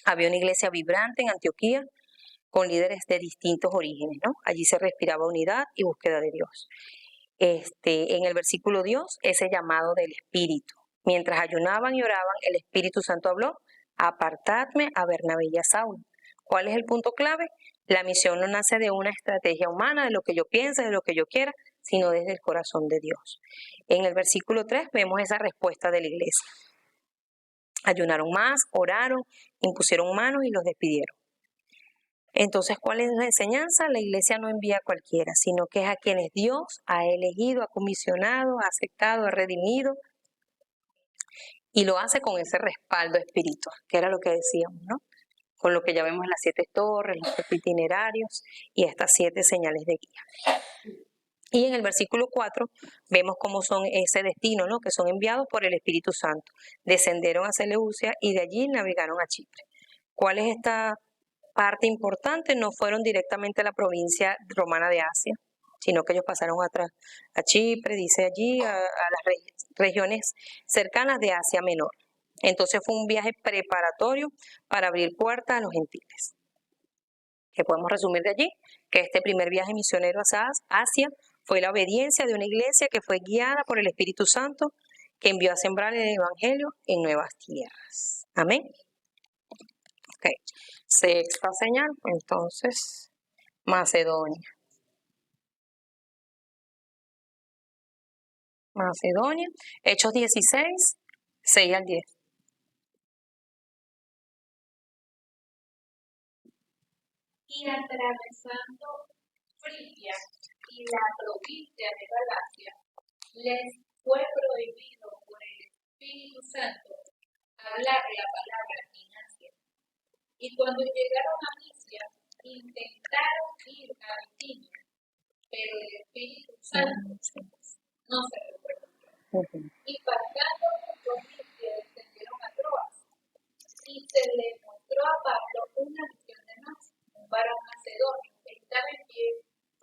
había una iglesia vibrante en Antioquía con líderes de distintos orígenes, ¿no? Allí se respiraba unidad y búsqueda de Dios. En el versículo 2, ese llamado del Espíritu. Mientras ayunaban y oraban, el Espíritu Santo habló: apartadme a Bernabé y a Saulo. ¿Cuál es el punto clave? La misión no nace de una estrategia humana, de lo que yo piense, de lo que yo quiera, sino desde el corazón de Dios. En el versículo 3 vemos esa respuesta de la iglesia. Ayunaron más, oraron, impusieron manos y los despidieron. Entonces, ¿cuál es la enseñanza? La iglesia no envía a cualquiera, sino que es a quienes Dios ha elegido, ha comisionado, ha aceptado, ha redimido, y lo hace con ese respaldo espiritual, que era lo que decíamos, ¿no? Con lo que ya vemos las 7 torres, los 7 itinerarios y estas 7 señales de guía. Y en el versículo 4 vemos cómo son ese destino, ¿no? Que son enviados por el Espíritu Santo. Descendieron a Seleucia y de allí navegaron a Chipre. ¿Cuál es esta parte importante? No fueron directamente a la provincia romana de Asia, sino que ellos pasaron atrás a Chipre, dice allí, a las regiones cercanas de Asia Menor. Entonces fue un viaje preparatorio para abrir puertas a los gentiles. ¿Qué podemos resumir de allí? Que este primer viaje misionero hacia Asia fue la obediencia de una iglesia que fue guiada por el Espíritu Santo, que envió a sembrar el Evangelio en nuevas tierras. Amén. Okay. Sexta señal, entonces, Macedonia. Macedonia, Hechos 16, 6 al 10. Y atravesando Frigia y la provincia de Galacia, les fue prohibido por el Espíritu Santo hablar la palabra en Asia. Y cuando llegaron a Misia, intentaron ir a Bitinia, pero el Espíritu Santo no se recuerda. Y pasando por Misia, descendieron a Troas, y se le mostró a Pablo una visión de más, un varón macedonio que estaba en pie,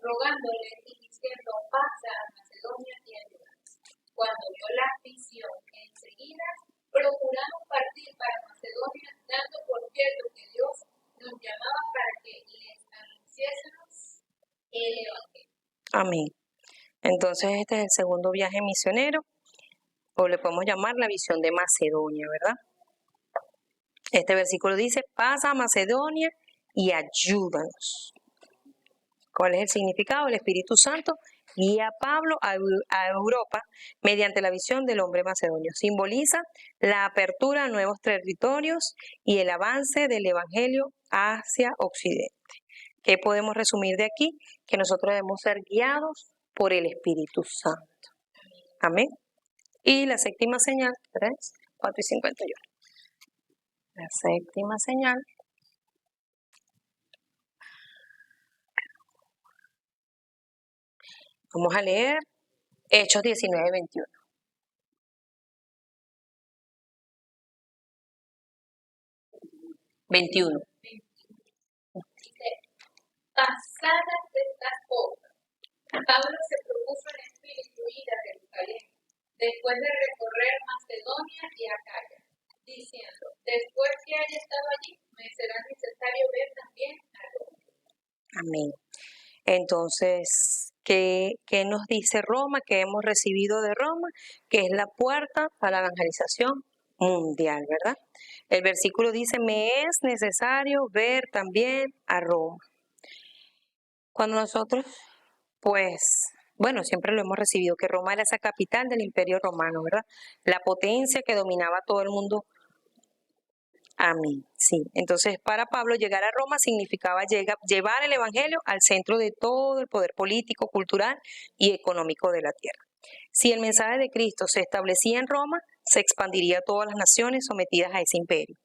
rogándole y diciendo: pasa a Macedonia y ayúdanos. Cuando vio la visión, enseguida procuramos partir para Macedonia, dando por cierto que Dios nos llamaba para que les anunciásemos el Evangelio. Amén. Entonces este es el segundo viaje misionero, o le podemos llamar la visión de Macedonia, ¿verdad? Este versículo dice: pasa a Macedonia y ayúdanos. ¿Cuál es el significado? El Espíritu Santo guía a Pablo a Europa mediante la visión del hombre macedonio. Simboliza la apertura a nuevos territorios y el avance del Evangelio hacia Occidente. ¿Qué podemos resumir de aquí? Que nosotros debemos ser guiados por el Espíritu Santo. Amén. Y la séptima señal, 3, 4 y 51. La séptima señal. Vamos a leer Hechos 19, 21. Dice: pasadas estas cosas, Pablo se propuso en espíritu ir a Jerusalén, después de recorrer Macedonia y Acaya, diciendo: Después que haya estado allí, me será necesario ver también a Roma. Amén. Entonces, ¿qué nos dice Roma? Que hemos recibido de Roma, que es la puerta para la evangelización mundial, ¿verdad? El versículo dice, me es necesario ver también a Roma. Cuando nosotros, pues, bueno, siempre lo hemos recibido, que Roma era esa capital del Imperio Romano, ¿verdad? La potencia que dominaba todo el mundo. Amén. Sí. Entonces, para Pablo, llegar a Roma significaba llevar el Evangelio al centro de todo el poder político, cultural y económico de la tierra. Si el mensaje de Cristo se establecía en Roma, se expandiría a todas las naciones sometidas a ese imperio.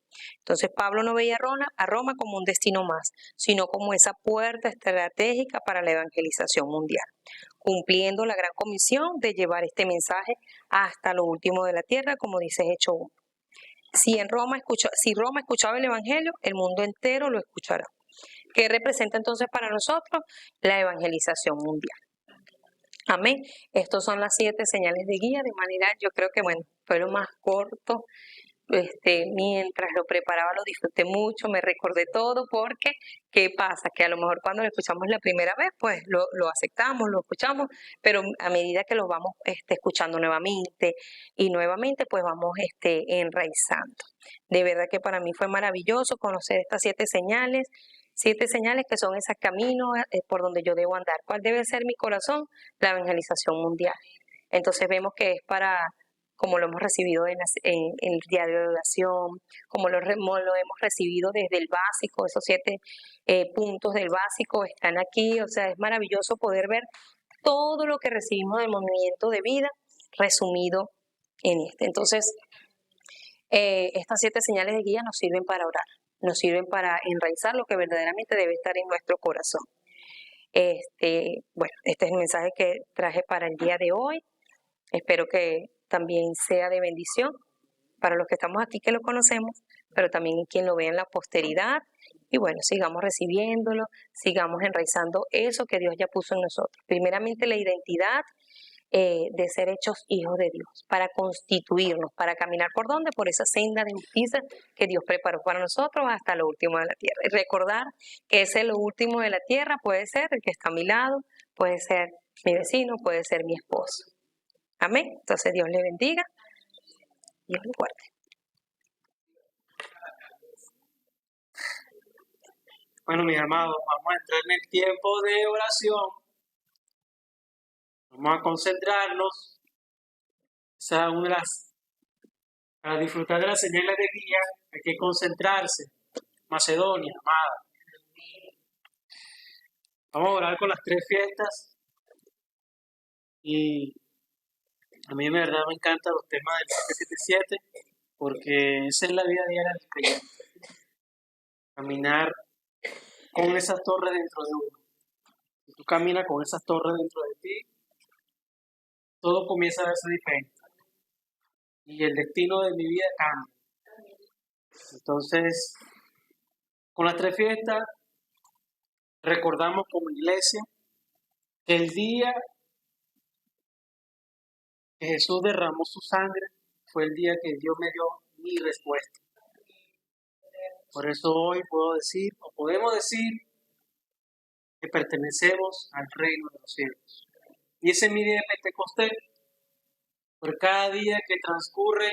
Entonces, Pablo no veía a Roma como un destino más, sino como esa puerta estratégica para la evangelización mundial, cumpliendo la gran comisión de llevar este mensaje hasta lo último de la tierra, como dice Hechos 1. Si Roma escuchaba el Evangelio, el mundo entero lo escuchará. ¿Qué representa entonces para nosotros? La evangelización mundial. Amén. Estos son las 7 señales de guía, de manera, yo creo que bueno, fue lo más corto. Mientras lo preparaba lo disfruté mucho, me recordé todo porque, ¿qué pasa? Que a lo mejor cuando lo escuchamos la primera vez, pues lo aceptamos, lo escuchamos, pero a medida que lo vamos escuchando nuevamente y nuevamente, pues vamos enraizando. De verdad que para mí fue maravilloso conocer estas 7 señales que son esos caminos por donde yo debo andar. ¿Cuál debe ser mi corazón? La evangelización mundial. Entonces vemos que es como lo hemos recibido en el diario de oración, como lo hemos recibido desde el básico, esos 7 puntos del básico están aquí, o sea, es maravilloso poder ver todo lo que recibimos del movimiento de vida resumido en este. Entonces, estas 7 señales de guía nos sirven para orar, nos sirven para enraizar lo que verdaderamente debe estar en nuestro corazón. Bueno, este es el mensaje que traje para el día de hoy. Espero que también sea de bendición para los que estamos aquí que lo conocemos, pero también en quien lo vea en la posteridad. Y bueno, sigamos recibiéndolo, sigamos enraizando eso que Dios ya puso en nosotros. Primeramente la identidad de ser hechos hijos de Dios, para constituirnos, para caminar por dónde, por esa senda de justicia que Dios preparó para nosotros hasta lo último de la tierra. Y recordar que ese lo último de la tierra puede ser el que está a mi lado, puede ser mi vecino, puede ser mi esposo. Amén. Entonces Dios le bendiga. Dios le guarde. Bueno, mis amados, vamos a entrar en el tiempo de oración. Vamos a concentrarnos. Esa es una de las... Para disfrutar de las señales de guía hay que concentrarse. Macedonia, amada. Vamos a orar con las 3 fiestas. Y a mí de verdad me encantan los temas del 777 porque esa es la vida diaria del creyente. Caminar con esas torres dentro de uno. Si tú caminas con esas torres dentro de ti, todo comienza a verse diferente. Y el destino de mi vida cambia. Entonces, con las 3 fiestas, recordamos como iglesia que el día que Jesús derramó su sangre fue el día que Dios me dio mi respuesta. Por eso hoy puedo decir, o podemos decir, que pertenecemos al reino de los cielos. Y ese es mi día de Pentecostés. Por cada día que transcurre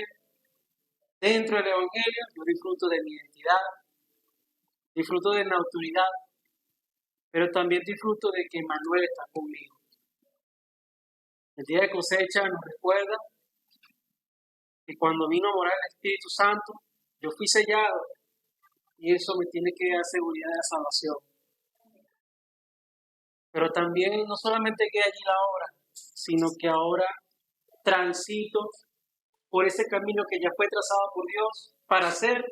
dentro del Evangelio, yo disfruto de mi identidad, disfruto de mi autoridad, pero también disfruto de que Manuel está conmigo. El día de cosecha nos recuerda que cuando vino a morar el Espíritu Santo, yo fui sellado y eso me tiene que dar seguridad de la salvación. Pero también no solamente queda allí la obra, sino que ahora transito por ese camino que ya fue trazado por Dios para ser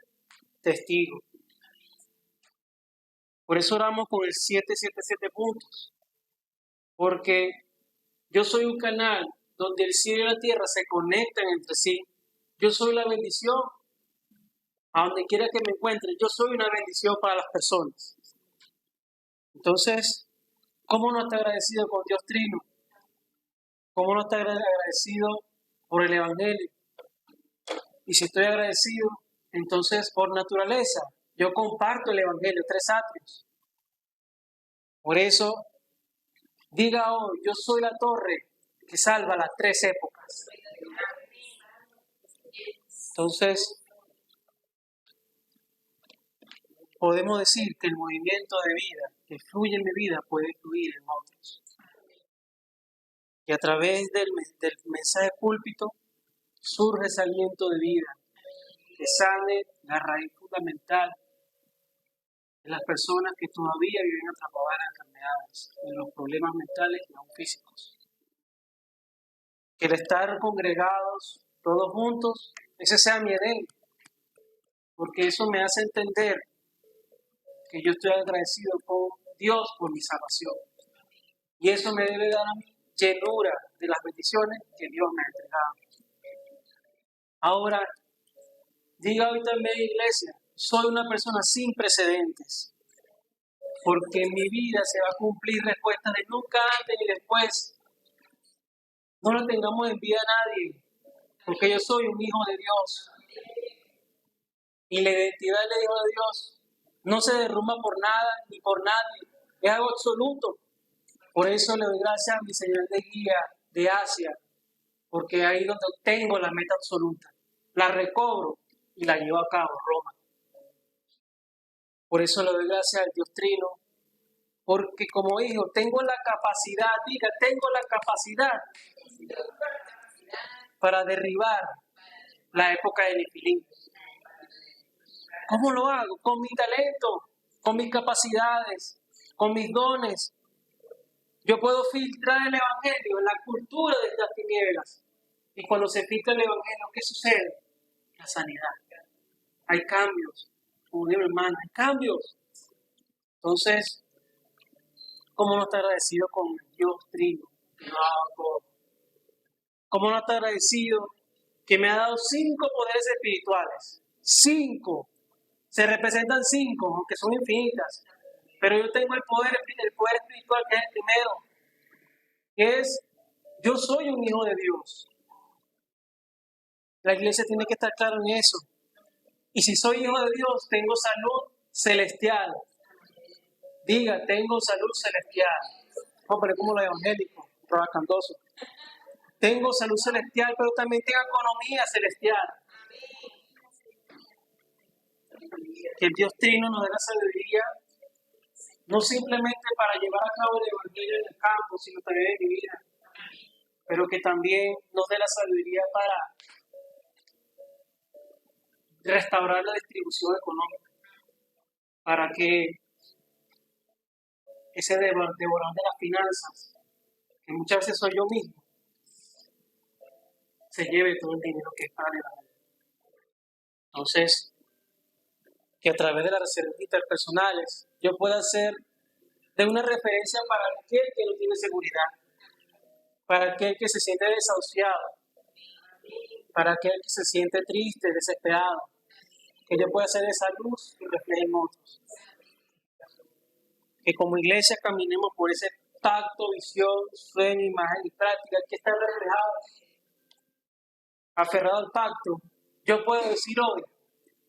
testigo. Por eso oramos con el 777 puntos, porque yo soy un canal donde el cielo y la tierra se conectan entre sí. Yo soy la bendición. A donde quiera que me encuentre, yo soy una bendición para las personas. Entonces, ¿cómo no estar agradecido con Dios Trino? ¿Cómo no estar agradecido por el Evangelio? Y si estoy agradecido, Entonces, por naturaleza, yo comparto el Evangelio, 3 atrios. Por eso, diga hoy, yo soy la torre que salva las 3 épocas. Entonces, podemos decir que el movimiento de vida que fluye en mi vida puede fluir en otros. Y a través del mensaje púlpito surge ese aliento de vida que sane la raíz fundamental de las personas que todavía viven atrapadas en enfermedades, en los problemas mentales y aún físicos. Que el estar congregados todos juntos, ese sea mi Edén, porque eso me hace entender que yo estoy agradecido con Dios por mi salvación. Y eso me debe dar a mí llenura de las bendiciones que Dios me ha entregado. Ahora, diga hoy también, iglesia, soy una persona sin precedentes, porque en mi vida se va a cumplir respuestas de nunca antes ni después. No le tengamos envidia a nadie, porque yo soy un hijo de Dios. Y la identidad del hijo de Dios no se derrumba por nada ni por nadie, es algo absoluto. Por eso le doy gracias a mi señor de guía de Asia, porque ahí donde tengo la meta absoluta, la recobro y la llevo a cabo, Roma. Por eso le doy gracias al Dios Trino, porque como hijo tengo la capacidad, tengo la capacidad para derribar la época de Nefilim. ¿Cómo lo hago? Con mi talento, con mis capacidades, con mis dones. Yo puedo filtrar el Evangelio en la cultura de las tinieblas. Y cuando se filtra el Evangelio, ¿qué sucede? La sanidad. Hay cambios. Como digo, hermano, hay cambios. Entonces, ¿cómo no estar agradecido con Dios Trino? ¿Cómo no estar agradecido que me ha dado 5 poderes espirituales? 5. Se representan 5, aunque son infinitas. Pero yo tengo el poder espiritual que es el primero, que es, yo soy un hijo de Dios. La iglesia tiene que estar claro en eso. Y si soy hijo de Dios, tengo salud celestial. Diga, tengo salud celestial. Vamos a poner como los evangélicos, trabacandoso. Tengo salud celestial, pero también tengo economía celestial. Que el Dios Trino nos dé la sabiduría, no simplemente para llevar a cabo el evangelio en el campo, sino también en mi vida. Pero que también nos dé la sabiduría para restaurar la distribución económica. Para que ese devorador de las finanzas, que muchas veces soy yo mismo, se lleve todo el dinero que es para el evangelio. Entonces, que a través de las reservas interpersonales yo pueda ser de una referencia para aquel que no tiene seguridad, para aquel que se siente desahuciado, para aquel que se siente triste, desesperado, que yo pueda ser esa luz que refleje en otros. Que como iglesia caminemos por ese tacto, visión, sueño, imagen y práctica que está reflejado, aferrado al pacto. Yo puedo decir hoy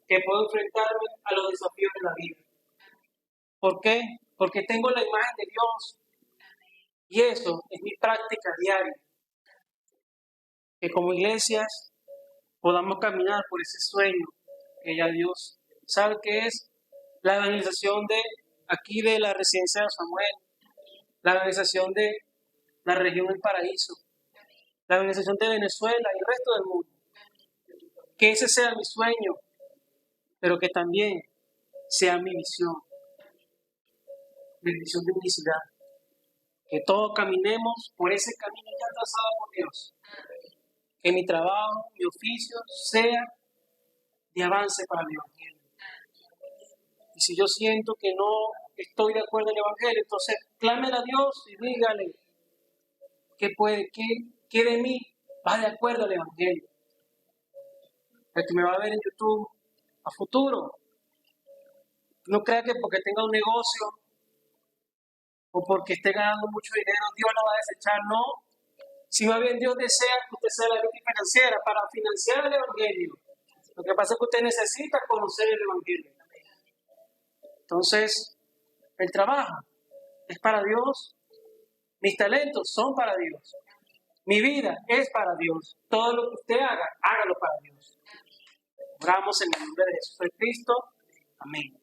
que puedo enfrentarme a los desafíos de la vida. ¿Por qué? Porque tengo la imagen de Dios. Y eso es mi práctica diaria. Que como iglesias podamos caminar por ese sueño que ya Dios sabe que es la evangelización de aquí de la residencia de Samuel, la evangelización de la región del Paraíso, la evangelización de Venezuela y el resto del mundo. Que ese sea mi sueño, pero que también sea mi visión de unicidad. Que todos caminemos por ese camino ya trazado por Dios. Que mi trabajo, mi oficio sea de avance para el Evangelio. Y si yo siento que no estoy de acuerdo en el Evangelio, entonces clámele a Dios y dígale que de mí va de acuerdo al Evangelio. El que me va a ver en YouTube a futuro, no crea que porque tenga un negocio o porque esté ganando mucho dinero, Dios lo va a desechar. No. Si más bien Dios desea que usted sea la víctima financiera para financiar el Evangelio, Lo que pasa es que usted necesita conocer el Evangelio. Entonces, el trabajo es para Dios. Mis talentos son para Dios. Mi vida es para Dios. Todo lo que usted haga, hágalo para Dios. Oramos en el nombre de Jesucristo. Amén.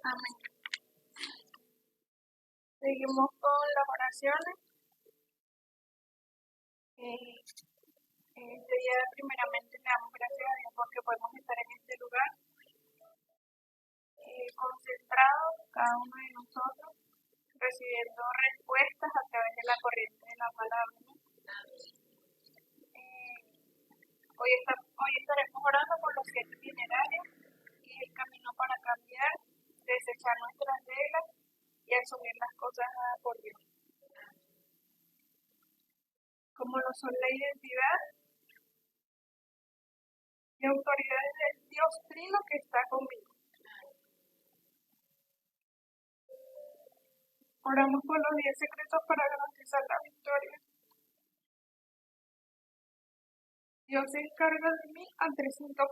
Amén. Seguimos con las oraciones. Este día primeramente le damos gracias a Dios porque podemos estar en este lugar concentrados, cada uno de nosotros, recibiendo respuestas a través de la corriente de la palabra. Hoy estaremos orando por los 7 itinerarios y el camino para cambiar, desechar nuestras reglas y asumir las cosas dadas por Dios. Como lo son la identidad y autoridades del Dios Trino que está conmigo. Oramos por los 10 secretos para garantizar la victoria. Dios se encarga de mí al 300%.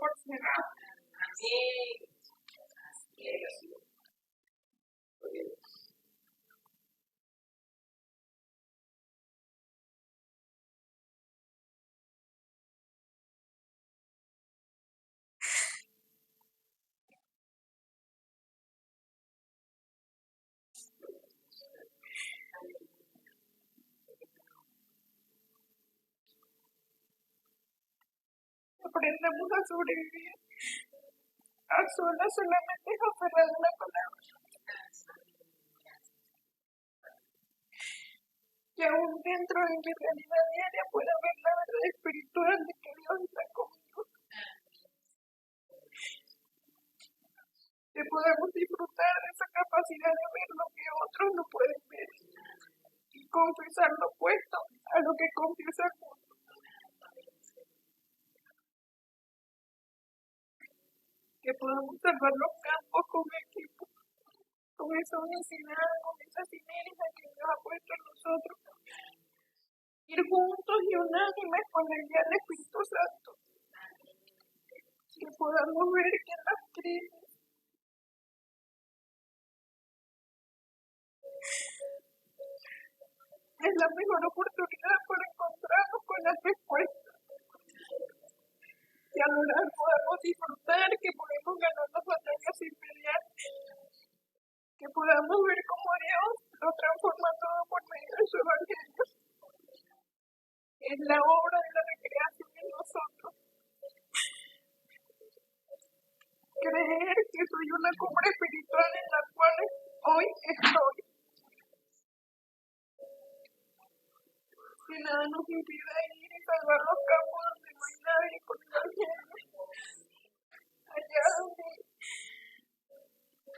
Aprendemos a sobrevivir a solas solamente aferrado a la palabra. Y aún dentro de mi realidad diaria pueda ver la verdad espiritual de que Dios está conmigo. Que podemos disfrutar de esa capacidad de ver lo que otros no pueden ver. Y confesar lo opuesto a lo que confiesa el mundo. Que podamos salvar los campos con equipo, con esa unicidad, con esa sinergia que Dios ha puesto en nosotros. Ir juntos y unánimes con el guía del Espíritu Santo. Que podamos ver que en las crisis es la mejor oportunidad para encontrarnos con las respuestas. Que a lo largo podamos disfrutar, que podemos ganar las batallas sin pelear. Que podamos ver cómo Dios lo transforma todo por medio de su evangelio. Es la obra de la recreación en nosotros. Creer que soy una cumbre espiritual en la cual hoy estoy. Que nada nos impida ir y salvar los campos donde no hay nadie con el evangelio. Allá donde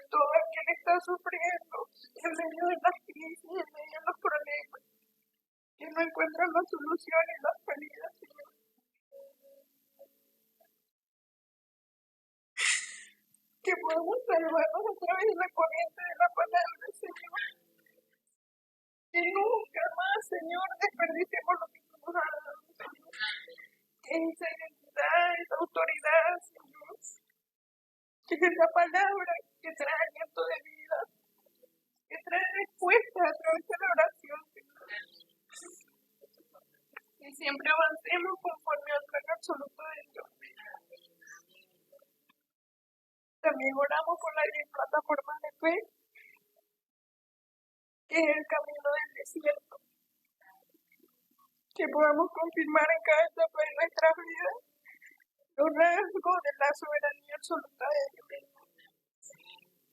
todo aquel está sufriendo, en medio de las crisis, en medio de los problemas, que no encuentran la solución y la salida, Señor. Que podamos salvarnos a través de la corriente de la palabra, Señor. Que nunca más, Señor, desperdiciemos lo que tú nos has dado, Señor. Que esa identidad, esa autoridad, Señor, que es la palabra que trae aliento de vida, que trae respuestas a través de la oración, Señor. Que siempre avancemos conforme al plan absoluto de Dios. También oramos por las 10 plataformas de fe, que es el camino del desierto. Que podamos confirmar en cada etapa de nuestra vida los rasgos de la soberanía absoluta de Dios.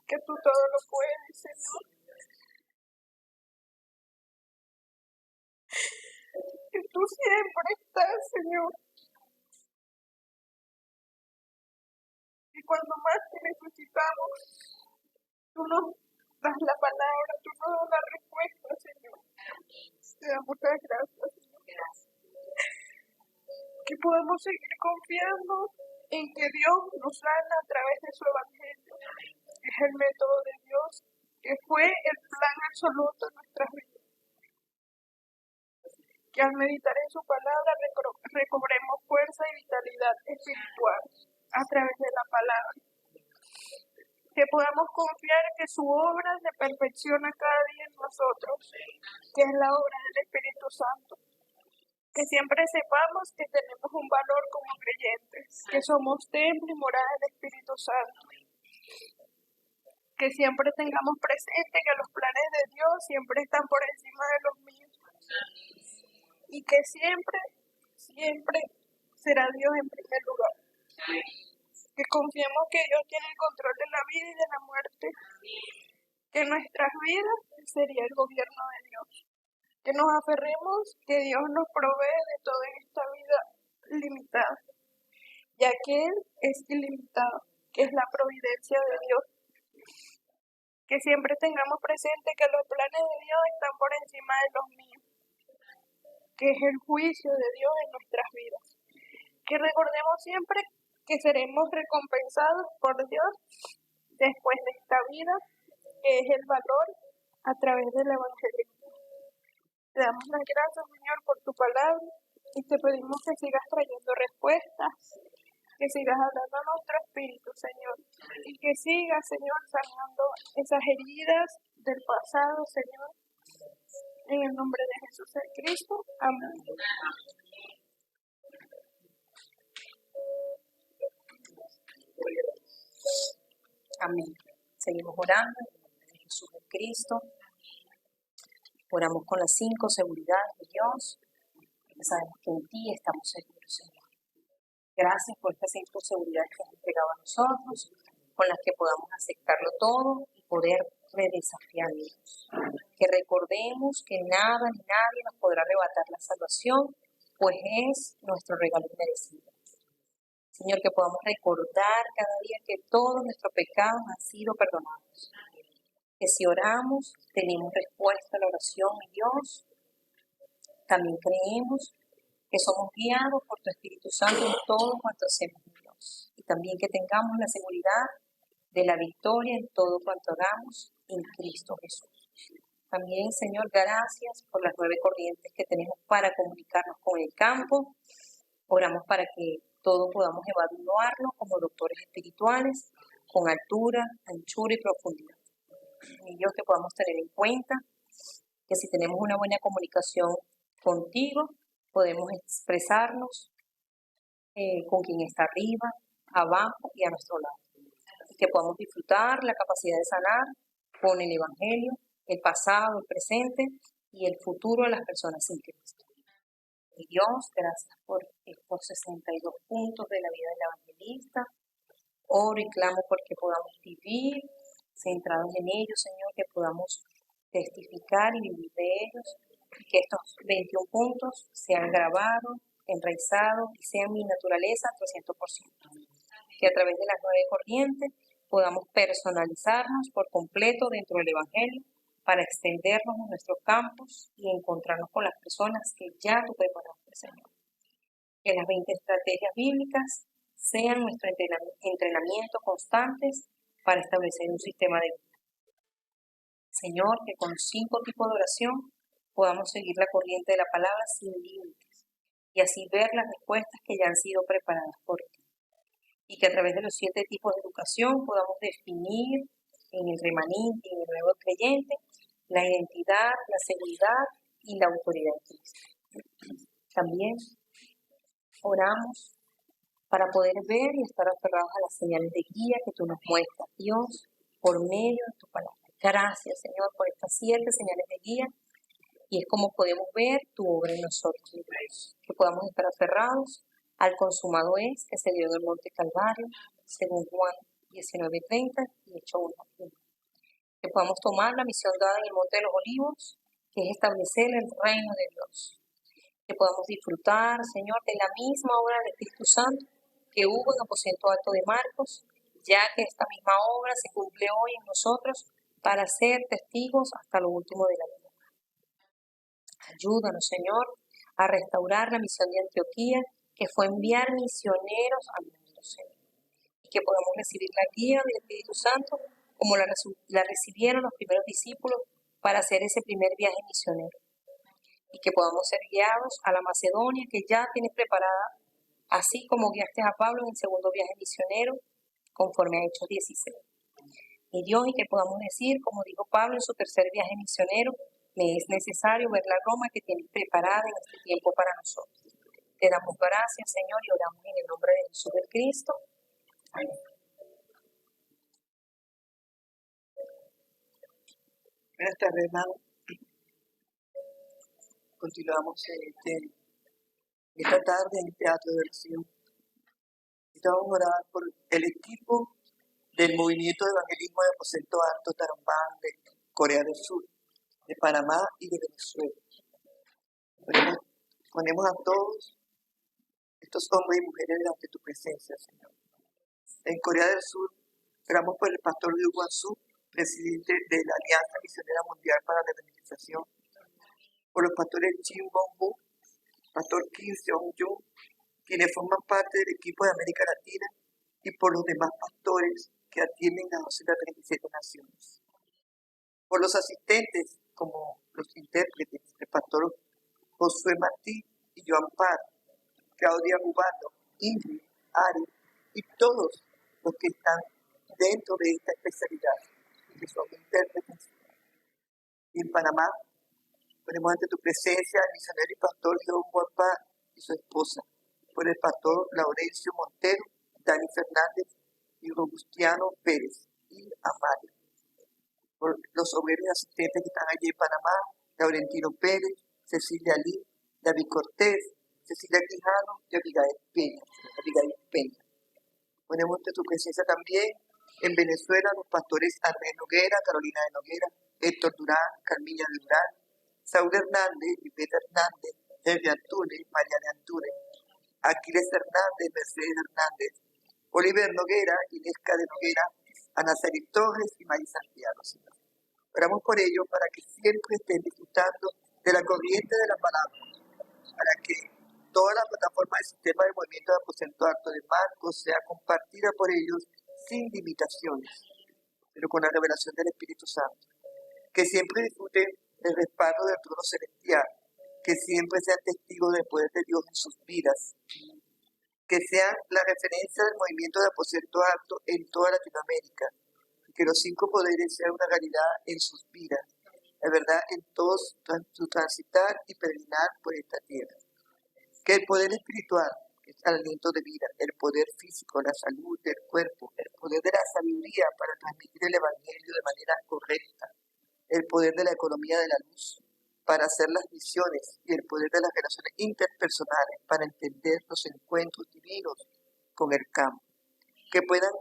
Que tú todo lo puedes, Señor. Que tú siempre estás, Señor. Y cuando más te necesitamos, tú nos das la palabra, tú nos das la respuesta, Señor. Te damos muchas gracias, Señor. Que podamos seguir confiando en que Dios nos sana a través de su evangelio. Es el método de Dios, que fue el plan absoluto en nuestras vidas. Que al meditar en su palabra recobremos fuerza y vitalidad espiritual a través de la palabra. Que podamos confiar que su obra se perfecciona cada día en nosotros, que es la obra del Espíritu Santo. Que siempre sepamos que tenemos un valor como creyentes, que somos templo y morada del Espíritu Santo. Que siempre tengamos presente que los planes de Dios siempre están por encima de los míos. Y que siempre será Dios en primer lugar. Que confiemos que Dios tiene el control de la vida y de la muerte. Que nuestras vidas sería el gobierno de Dios. Que nos aferremos que Dios nos provee de todo en esta vida limitada, ya que Él es ilimitado, que es la providencia de Dios. Que siempre tengamos presente que los planes de Dios están por encima de los míos, que es el juicio de Dios en nuestras vidas. Que recordemos siempre que seremos recompensados por Dios después de esta vida, que es el valor a través del Evangelio. Te damos las gracias, Señor, por tu palabra y te pedimos que sigas trayendo respuestas, que sigas hablando a nuestro espíritu, Señor, y que sigas, Señor, sanando esas heridas del pasado, Señor, en el nombre de Jesús el Cristo. Amén. Amén. Seguimos orando en el nombre de Jesús el Cristo. Oramos con las 5 seguridades de Dios, porque sabemos que en ti estamos seguros, Señor. Gracias por estas 5 seguridades que has entregado a nosotros, con las que podamos aceptarlo todo y poder redesafiarnos. Que recordemos que nada ni nadie nos podrá arrebatar la salvación, pues es nuestro regalo inmerecido. Señor, que podamos recordar cada día que todos nuestros pecados han sido perdonados. Que si oramos, tenemos respuesta a la oración de Dios. También creemos que somos guiados por tu Espíritu Santo en todo cuanto hacemos en Dios. Y también que tengamos la seguridad de la victoria en todo cuanto hagamos en Cristo Jesús. También, Señor, gracias por las 9 corrientes que tenemos para comunicarnos con el campo. Oramos para que todo podamos evaluarlo como doctores espirituales, con altura, anchura y profundidad. Y Dios, que podamos tener en cuenta que si tenemos una buena comunicación contigo, podemos expresarnos con quien está arriba, abajo y a nuestro lado. Y que podamos disfrutar la capacidad de sanar con el Evangelio, el pasado, el presente y el futuro de las personas sin Cristo. Y Dios, gracias por estos 62 puntos de la vida del evangelista. Oro y clamo porque podamos vivir centrados en ellos, Señor, que podamos testificar y vivir de ellos, y que estos 21 puntos sean grabados, enraizados y sean mi naturaleza al 300%. Que a través de las 9 corrientes podamos personalizarnos por completo dentro del Evangelio para extendernos en nuestros campos y encontrarnos con las personas que ya tú preparaste, Señor. Que las 20 estrategias bíblicas sean nuestro entrenamiento constantes para establecer un sistema de vida. Señor, que con los 5 tipos de oración podamos seguir la corriente de la palabra sin límites y así ver las respuestas que ya han sido preparadas por ti. Y que a través de los 7 tipos de educación podamos definir en el remanente y en el nuevo creyente la identidad, la seguridad y la autoridad de Cristo. También oramos para poder ver y estar aferrados a las señales de guía que tú nos muestras, Dios, por medio de tu palabra. Gracias, Señor, por estas 7 señales de guía, y es como podemos ver tu obra en nosotros, Dios. Que podamos estar aferrados al consumado es que se dio en el monte Calvario, según Juan 19:30 y Hechos 1:1. Que podamos tomar la misión dada en el monte de los Olivos, que es establecer el reino de Dios. Que podamos disfrutar, Señor, de la misma obra del Espíritu Santo que hubo en aposento alto de Marcos, ya que esta misma obra se cumple hoy en nosotros para ser testigos hasta lo último de la vida. Ayúdanos, Señor, a restaurar la misión de Antioquía, que fue enviar misioneros al mundo, Señor. Y que podamos recibir la guía del Espíritu Santo como la recibieron los primeros discípulos para hacer ese primer viaje misionero. Y que podamos ser guiados a la Macedonia que ya tienes preparada, así como guiaste a Pablo en el segundo viaje misionero, conforme a Hechos 16. Y Dios, y que podamos decir, como dijo Pablo en su tercer viaje misionero, me es necesario ver la Roma que tienes preparada en este tiempo para nosotros. Te damos gracias, Señor, y oramos en el nombre de Jesús el Cristo. Amén. Buenas tardes, hermano. Continuamos esta tarde en el Teatro de Oración. Vamos a orar por el equipo del Movimiento de Evangelismo de Aposento Alto Tarumán de Corea del Sur, de Panamá y de Venezuela. Ponemos a todos estos hombres y mujeres delante de tu presencia, Señor. En Corea del Sur, oramos por el pastor Liu Guansu, presidente de la Alianza Misionera Mundial para la Evangelización, por los pastores Jim Bong-Hu, pastor Kim Seong-Jun, quienes forman parte del equipo de América Latina, y por los demás pastores que atienden a 237 naciones. Por los asistentes, como los intérpretes, el pastor Josué Martí y Joan Parr, Claudia Rubano, Ingrid, Ari y todos los que están dentro de esta especialidad, que son intérpretes. Y en Panamá, ponemos ante tu presencia al misionero y pastor John Juan Parr y su esposa, por el pastor Laurencio Montero, Dani Fernández y Robustiano Pérez y Amario. Por los obreros y asistentes que están allí en Panamá, Laurentino Pérez, Cecilia Lee, David Cortés, Cecilia Quijano y Abigail Peña. Ponemos ante tu presencia también en Venezuela los pastores Andrés Noguera, Carolina de Noguera, Héctor Durán, Carmilla de Durán, Saúl Hernández, Iveta Hernández, Henry Antunes, Mariana Antunes, Aquiles Hernández, Mercedes Hernández, Oliver Noguera, Inesca de Noguera, Ana Celis Torres y María Santiago, Señor. Oramos por ellos para que siempre estén disfrutando de la corriente de la palabra, para que toda la plataforma del sistema del movimiento de aposento alto de Marcos sea compartida por ellos sin limitaciones, pero con la revelación del Espíritu Santo. Que siempre disfruten el respaldo del trono celestial, que siempre sean testigos del poder de Dios en sus vidas, que sean la referencia del movimiento de aposento alto en toda Latinoamérica, y que los 5 poderes sean una realidad en sus vidas, la verdad en todo su transitar y peregrinar por esta tierra. Que el poder espiritual, que es el aliento de vida, el poder físico, la salud del cuerpo, el poder de la sabiduría para transmitir el evangelio de manera correcta, el poder de la economía de la luz para hacer las misiones y el poder de las relaciones interpersonales para entender los encuentros divinos con el campo. Que puedan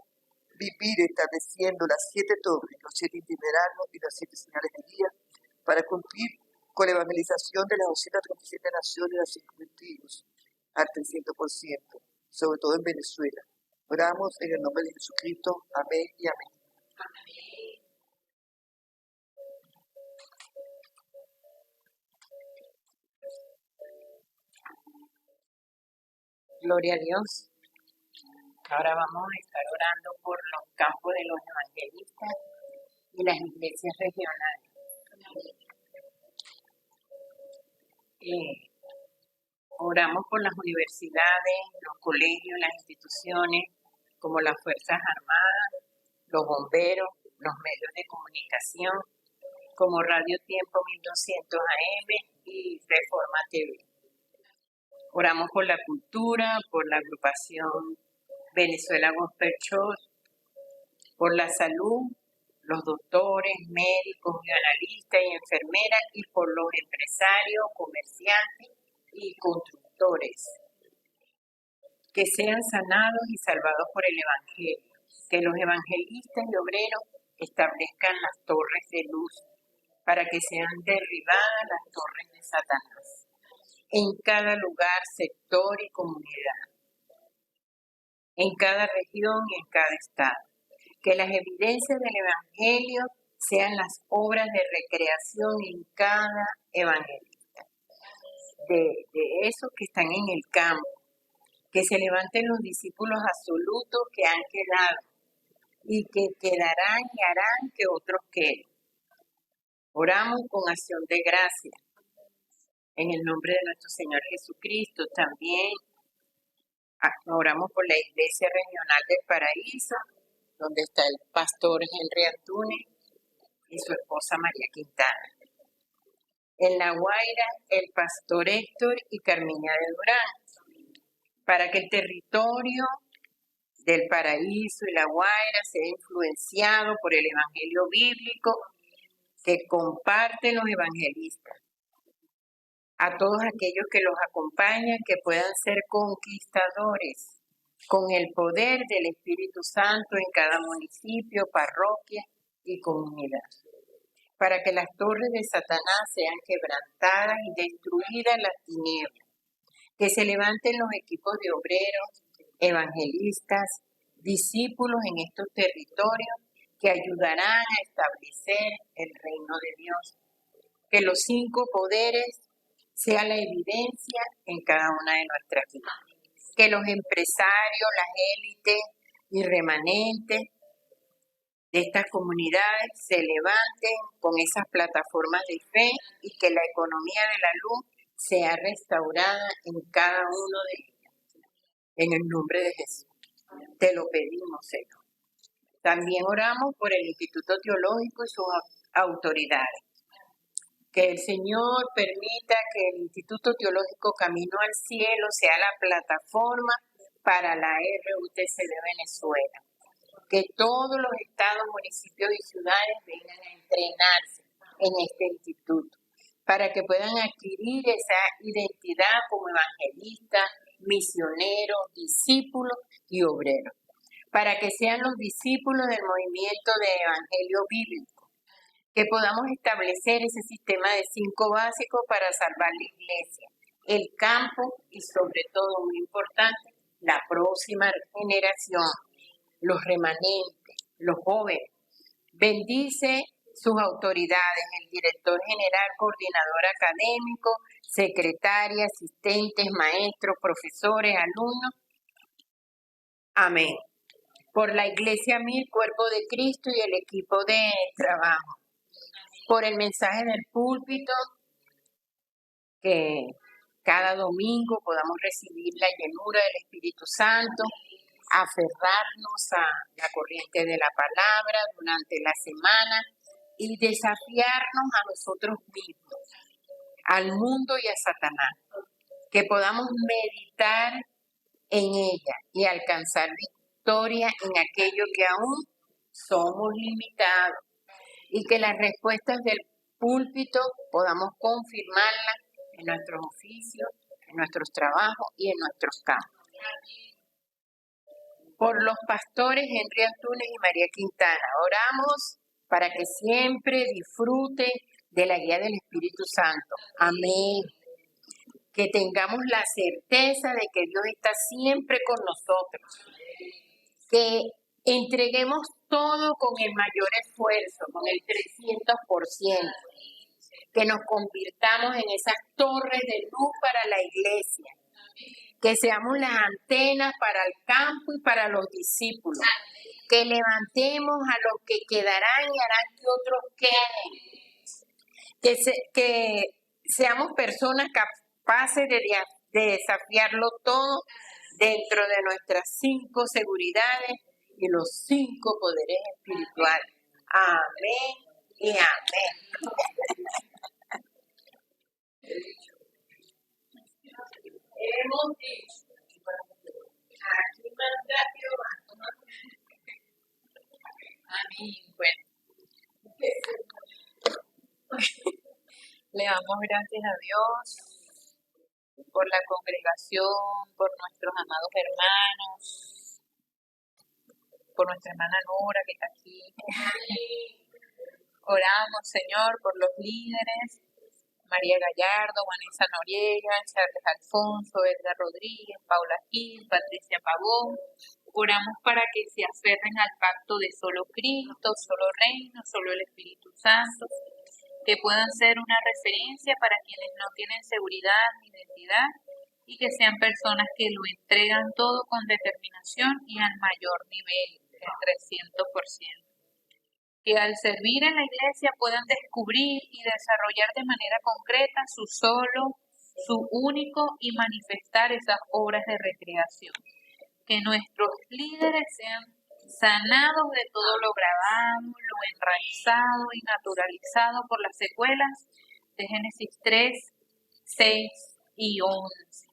vivir estableciendo las 7 torres, los 7 itinerarios y las 7 señales de guía para cumplir con la evangelización de las 237 naciones y las 5 tribus al 300%, sobre todo en Venezuela. Oramos en el nombre de Jesucristo. Amén y amén. Gloria a Dios. Ahora vamos a estar orando por los campos de los evangelistas y las iglesias regionales. Oramos por las universidades, los colegios, las instituciones, como las Fuerzas Armadas, los bomberos, los medios de comunicación, como Radio Tiempo 1200 AM y Reforma TV. Oramos por la cultura, por la agrupación Venezuela Gospel Church, por la salud, los doctores, médicos, analistas y enfermeras, y por los empresarios, comerciantes y constructores, que sean sanados y salvados por el Evangelio, que los evangelistas y obreros establezcan las torres de luz para que sean derribadas las torres de Satanás en cada lugar, sector y comunidad, en cada región y en cada estado. Que las evidencias del Evangelio sean las obras de recreación en cada evangelista, de esos que están en el campo, que se levanten los discípulos absolutos que han quedado, y que quedarán y harán que otros queden. Oramos con acción de gracia en el nombre de nuestro Señor Jesucristo. También oramos por la Iglesia Regional del Paraíso, donde está el pastor Henry Antunes y su esposa María Quintana. En La Guaira, el pastor Héctor y Carmiña de Durán, para que el territorio del Paraíso y La Guaira sea influenciado por el Evangelio bíblico que comparten los evangelistas. A todos aquellos que los acompañan, que puedan ser conquistadores con el poder del Espíritu Santo en cada municipio, parroquia y comunidad, para que las torres de Satanás sean quebrantadas y destruidas las tinieblas, que se levanten los equipos de obreros, evangelistas, discípulos en estos territorios que ayudarán a establecer el reino de Dios, que los 5 poderes sea la evidencia en cada una de nuestras vidas. Que los empresarios, las élites y remanentes de estas comunidades se levanten con esas plataformas de fe y que la economía de la luz sea restaurada en cada uno de ellos. En el nombre de Jesús. Te lo pedimos, Señor. También oramos por el Instituto Teológico y sus autoridades. Que el Señor permita que el Instituto Teológico Camino al Cielo sea la plataforma para la RUTC de Venezuela. Que todos los estados, municipios y ciudades vengan a entrenarse en este instituto para que puedan adquirir esa identidad como evangelistas, misioneros, discípulos y obreros. Para que sean los discípulos del movimiento de evangelio bíblico. Que podamos establecer ese sistema de 5 básicos para salvar la iglesia, el campo y sobre todo, muy importante, la próxima generación, los remanentes, los jóvenes. Bendice sus autoridades, el director general, coordinador académico, secretaria, asistentes, maestros, profesores, alumnos. Amén. Por la Iglesia Mil, Cuerpo de Cristo y el equipo de trabajo. Por el mensaje del púlpito, que cada domingo podamos recibir la llenura del Espíritu Santo, aferrarnos a la corriente de la palabra durante la semana y desafiarnos a nosotros mismos, al mundo y a Satanás, que podamos meditar en ella y alcanzar victoria en aquello que aún somos limitados y que las respuestas del púlpito podamos confirmarlas en nuestros oficios, en nuestros trabajos y en nuestros campos. Por los pastores Henry Antunes y María Quintana, oramos para que siempre disfruten de la guía del Espíritu Santo. Amén. Que tengamos la certeza de que Dios está siempre con nosotros. Que entreguemos todo con el mayor esfuerzo, con el 300%. Que nos convirtamos en esas torres de luz para la iglesia. Que seamos las antenas para el campo y para los discípulos. Que levantemos a los que quedarán y harán que otros queden. Que seamos personas capaces de desafiarlo todo dentro de nuestras 5 seguridades y los 5 poderes espirituales. Amén y amén. Hemos dicho, aquí manda Jehová. Amén. Bueno, le damos gracias a Dios por la congregación, por nuestros amados hermanos, por nuestra hermana Nora que está aquí. Oramos, Señor, por los líderes, María Gallardo, Vanessa Noriega, Charles Alfonso, Edgar Rodríguez, Paula Gil, Patricia Pavón. Oramos para que se aferren al pacto de solo Cristo, solo Reino, solo el Espíritu Santo, que puedan ser una referencia para quienes no tienen seguridad ni identidad y que sean personas que lo entregan todo con determinación y al mayor nivel el 300%. Que al servir en la iglesia puedan descubrir y desarrollar de manera concreta su solo, su único y manifestar esas obras de recreación. Que nuestros líderes sean sanados de todo lo grabado, lo enraizado y naturalizado por las secuelas de Génesis 3, 6 y 11.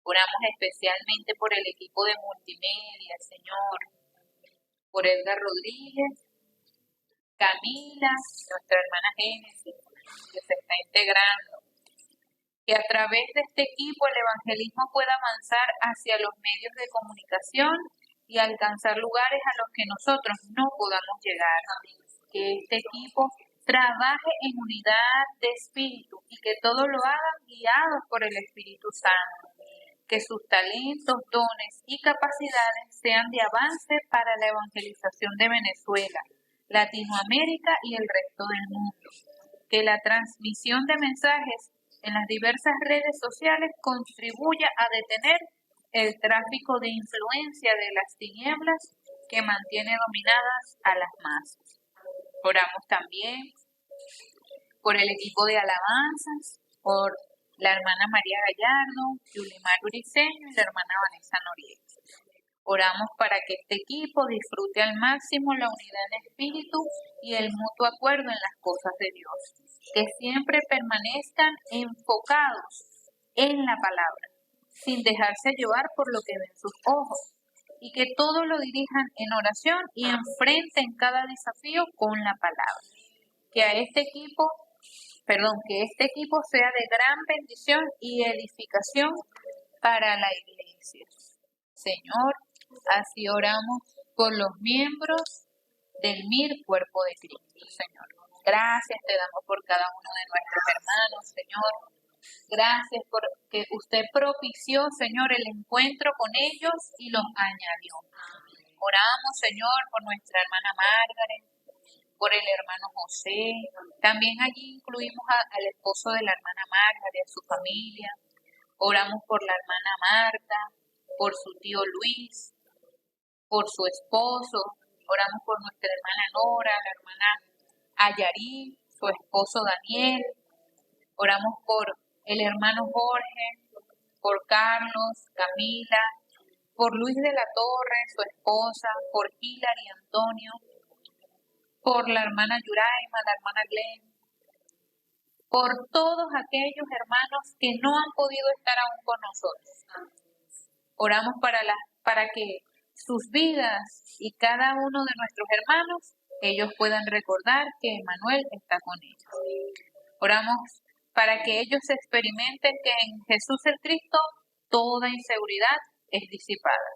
Oramos especialmente por el equipo de multimedia, Señor, por Edgar Rodríguez, Camila, nuestra hermana Génesis, que se está integrando. Que a través de este equipo el evangelismo pueda avanzar hacia los medios de comunicación y alcanzar lugares a los que nosotros no podamos llegar. Que este equipo trabaje en unidad de espíritu y que todo lo hagan guiados por el Espíritu Santo. Que sus talentos, dones y capacidades sean de avance para la evangelización de Venezuela, Latinoamérica y el resto del mundo. Que la transmisión de mensajes en las diversas redes sociales contribuya a detener el tráfico de influencia de las tinieblas que mantiene dominadas a las masas. Oramos también por el equipo de alabanzas, por la hermana María Gallardo, Yulimar Briceño y la hermana Vanessa Noriega. Oramos para que este equipo disfrute al máximo la unidad en espíritu y el mutuo acuerdo en las cosas de Dios. Que siempre permanezcan enfocados en la palabra, sin dejarse llevar por lo que ven sus ojos. Y que todo lo dirijan en oración y enfrenten cada desafío con la palabra. Que este equipo sea de gran bendición y edificación para la iglesia. Señor, así oramos por los miembros del MIR Cuerpo de Cristo, Señor. Gracias te damos por cada uno de nuestros hermanos, Señor. Gracias porque usted propició, Señor, el encuentro con ellos y los añadió. Oramos, Señor, por nuestra hermana Margaret, por el hermano José. También allí incluimos al esposo de la hermana Margaret, a su familia. Oramos por la hermana Marta, por su tío Luis, por su esposo. Oramos por nuestra hermana Nora, la hermana Ayarí, su esposo Daniel. Oramos por el hermano Jorge, por Carlos, Camila, por Luis de la Torre, su esposa, por Hilary y Antonio, por la hermana Yuraima, la hermana Glenn, por todos aquellos hermanos que no han podido estar aún con nosotros. Oramos para que sus vidas y cada uno de nuestros hermanos, ellos puedan recordar que Emmanuel está con ellos. Oramos para que ellos experimenten que en Jesús el Cristo toda inseguridad es disipada.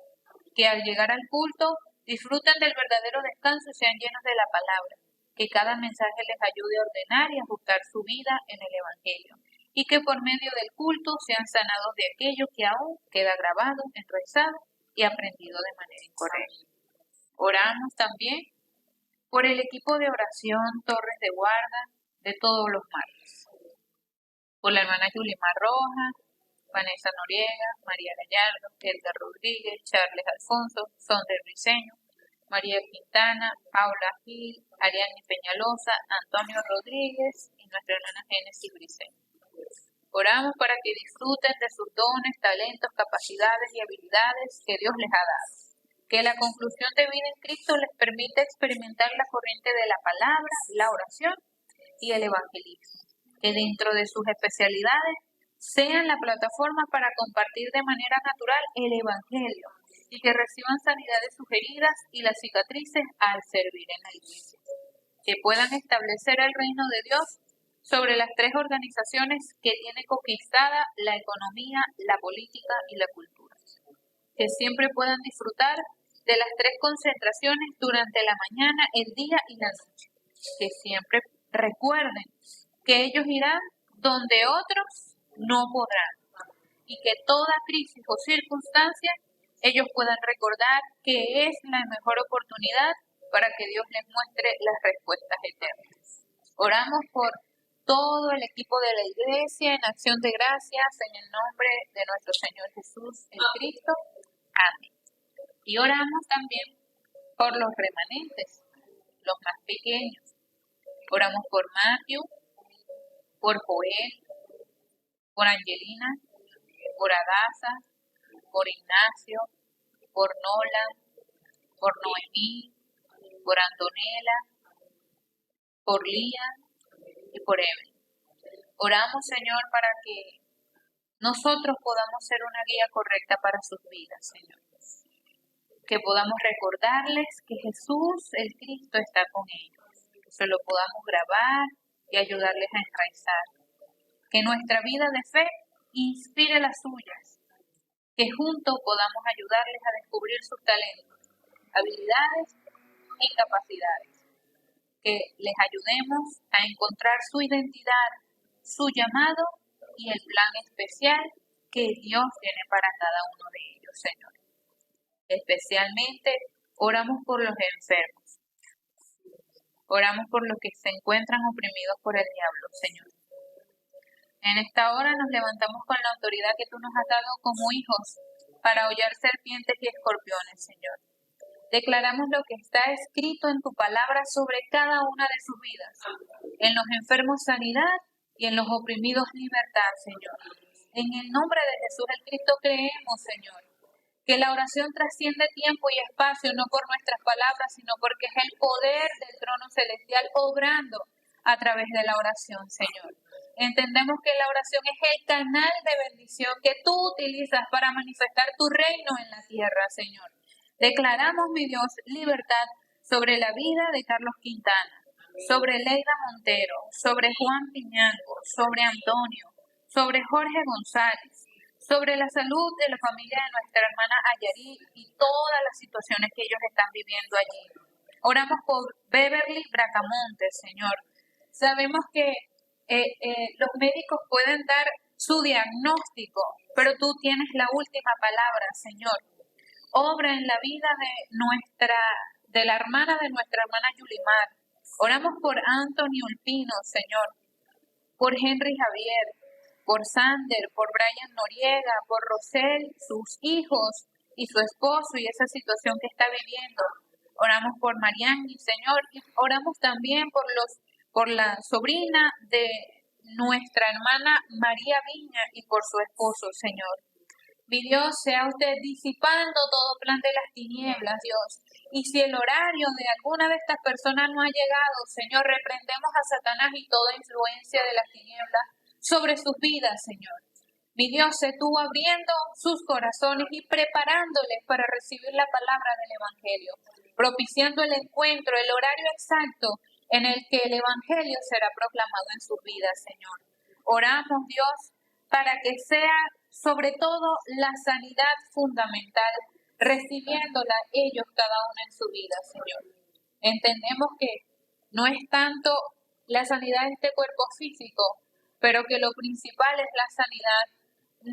Que al llegar al culto disfruten del verdadero descanso y sean llenos de la palabra. Que cada mensaje les ayude a ordenar y ajustar su vida en el Evangelio. Y que por medio del culto sean sanados de aquello que aún queda grabado, enraizado y aprendido de manera incorrecta. Oramos también por el equipo de oración Torres de Guarda de todos los martes. Por la hermana Yulimar Rojas, Vanessa Noriega, María Gallardo, Edgar Rodríguez, Charles Alfonso, Sonder Briceño, María Quintana, Paula Gil, Ariane Peñalosa, Antonio Rodríguez y nuestra hermana Génesis Briceño. Oramos para que disfruten de sus dones, talentos, capacidades y habilidades que Dios les ha dado. Que la conclusión de vida en Cristo les permita experimentar la corriente de la palabra, la oración y el evangelismo. Que dentro de sus especialidades sean la plataforma para compartir de manera natural el evangelio y que reciban sanidades sugeridas y las cicatrices al servir en la iglesia. Que puedan establecer el reino de Dios sobre las tres organizaciones que tiene conquistada la economía, la política y la cultura. Que siempre puedan disfrutar de las tres concentraciones durante la mañana, el día y la noche. Que siempre recuerden que ellos irán donde otros no podrán. Y que toda crisis o circunstancia ellos puedan recordar que es la mejor oportunidad para que Dios les muestre las respuestas eternas. Oramos por todo el equipo de la iglesia en acción de gracias en el nombre de nuestro Señor Jesús el Cristo. Amén. Y oramos también por los remanentes, los más pequeños. Oramos por Matthew, por Joel, por Angelina, por Adasa, por Ignacio, por Nola, por Noemí, por Antonella, por Lía y por Evelyn. Oramos, Señor, para que nosotros podamos ser una guía correcta para sus vidas, Señor. Que podamos recordarles que Jesús, el Cristo, está con ellos. Que se lo podamos grabar y ayudarles a enraizar. Que nuestra vida de fe inspire las suyas. Que juntos podamos ayudarles a descubrir sus talentos, habilidades y capacidades. Que les ayudemos a encontrar su identidad, su llamado y el plan especial que Dios tiene para cada uno de ellos, Señor. Especialmente oramos por los enfermos. Oramos por los que se encuentran oprimidos por el diablo, Señor. En esta hora nos levantamos con la autoridad que tú nos has dado como hijos para hollar serpientes y escorpiones, Señor. Declaramos lo que está escrito en tu palabra sobre cada una de sus vidas. En los enfermos sanidad y en los oprimidos libertad, Señor. En el nombre de Jesús el Cristo creemos, Señor, que la oración trasciende tiempo y espacio, no por nuestras palabras, sino porque es el poder del trono celestial obrando a través de la oración, Señor. Entendemos que la oración es el canal de bendición que tú utilizas para manifestar tu reino en la tierra, Señor. Declaramos, mi Dios, libertad sobre la vida de Carlos Quintana, sobre Leida Montero, sobre Juan Piñango, sobre Antonio, sobre Jorge González, sobre la salud de la familia de nuestra hermana Ayari y todas las situaciones que ellos están viviendo allí. Oramos por Beverly Bracamontes, Señor. Sabemos que los médicos pueden dar su diagnóstico, pero tú tienes la última palabra, Señor. Obra en la vida de la hermana de nuestra hermana Yulimar. Oramos por Anthony Ulpino, Señor, por Henry Javier, por Sander, por Brian Noriega, por Rosel, sus hijos y su esposo y esa situación que está viviendo. Oramos por Mariani, Señor, y oramos también por la sobrina de nuestra hermana María Viña y por su esposo, Señor. Mi Dios, sea usted disipando todo plan de las tinieblas, Dios. Y si el horario de alguna de estas personas no ha llegado, Señor, reprendemos a Satanás y toda influencia de las tinieblas sobre sus vidas, Señor. Mi Dios, sé tú abriendo sus corazones y preparándoles para recibir la palabra del Evangelio, propiciando el encuentro, el horario exacto en el que el Evangelio será proclamado en sus vidas, Señor. Oramos, Dios, para que sea sobre todo la sanidad fundamental, recibiéndola ellos cada uno en su vida, Señor. Entendemos que no es tanto la sanidad de este cuerpo físico, pero que lo principal es la sanidad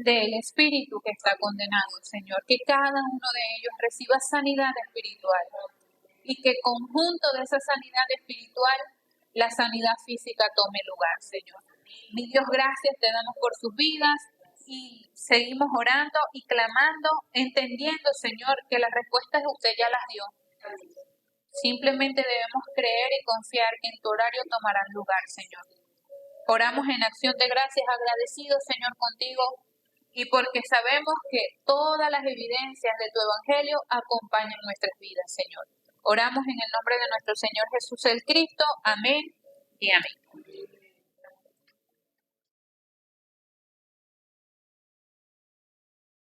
del espíritu que está condenado, Señor. Que cada uno de ellos reciba sanidad espiritual y que conjunto de esa sanidad espiritual, la sanidad física tome lugar, Señor. Mi Dios, gracias te damos por sus vidas y seguimos orando y clamando, entendiendo, Señor, que las respuestas usted ya las dio. Simplemente debemos creer y confiar que en tu horario tomarán lugar, Señor. Oramos en acción de gracias, agradecidos, Señor, contigo, y porque sabemos que todas las evidencias de tu Evangelio acompañan nuestras vidas, Señor. Oramos en el nombre de nuestro Señor Jesús el Cristo. Amén y amén.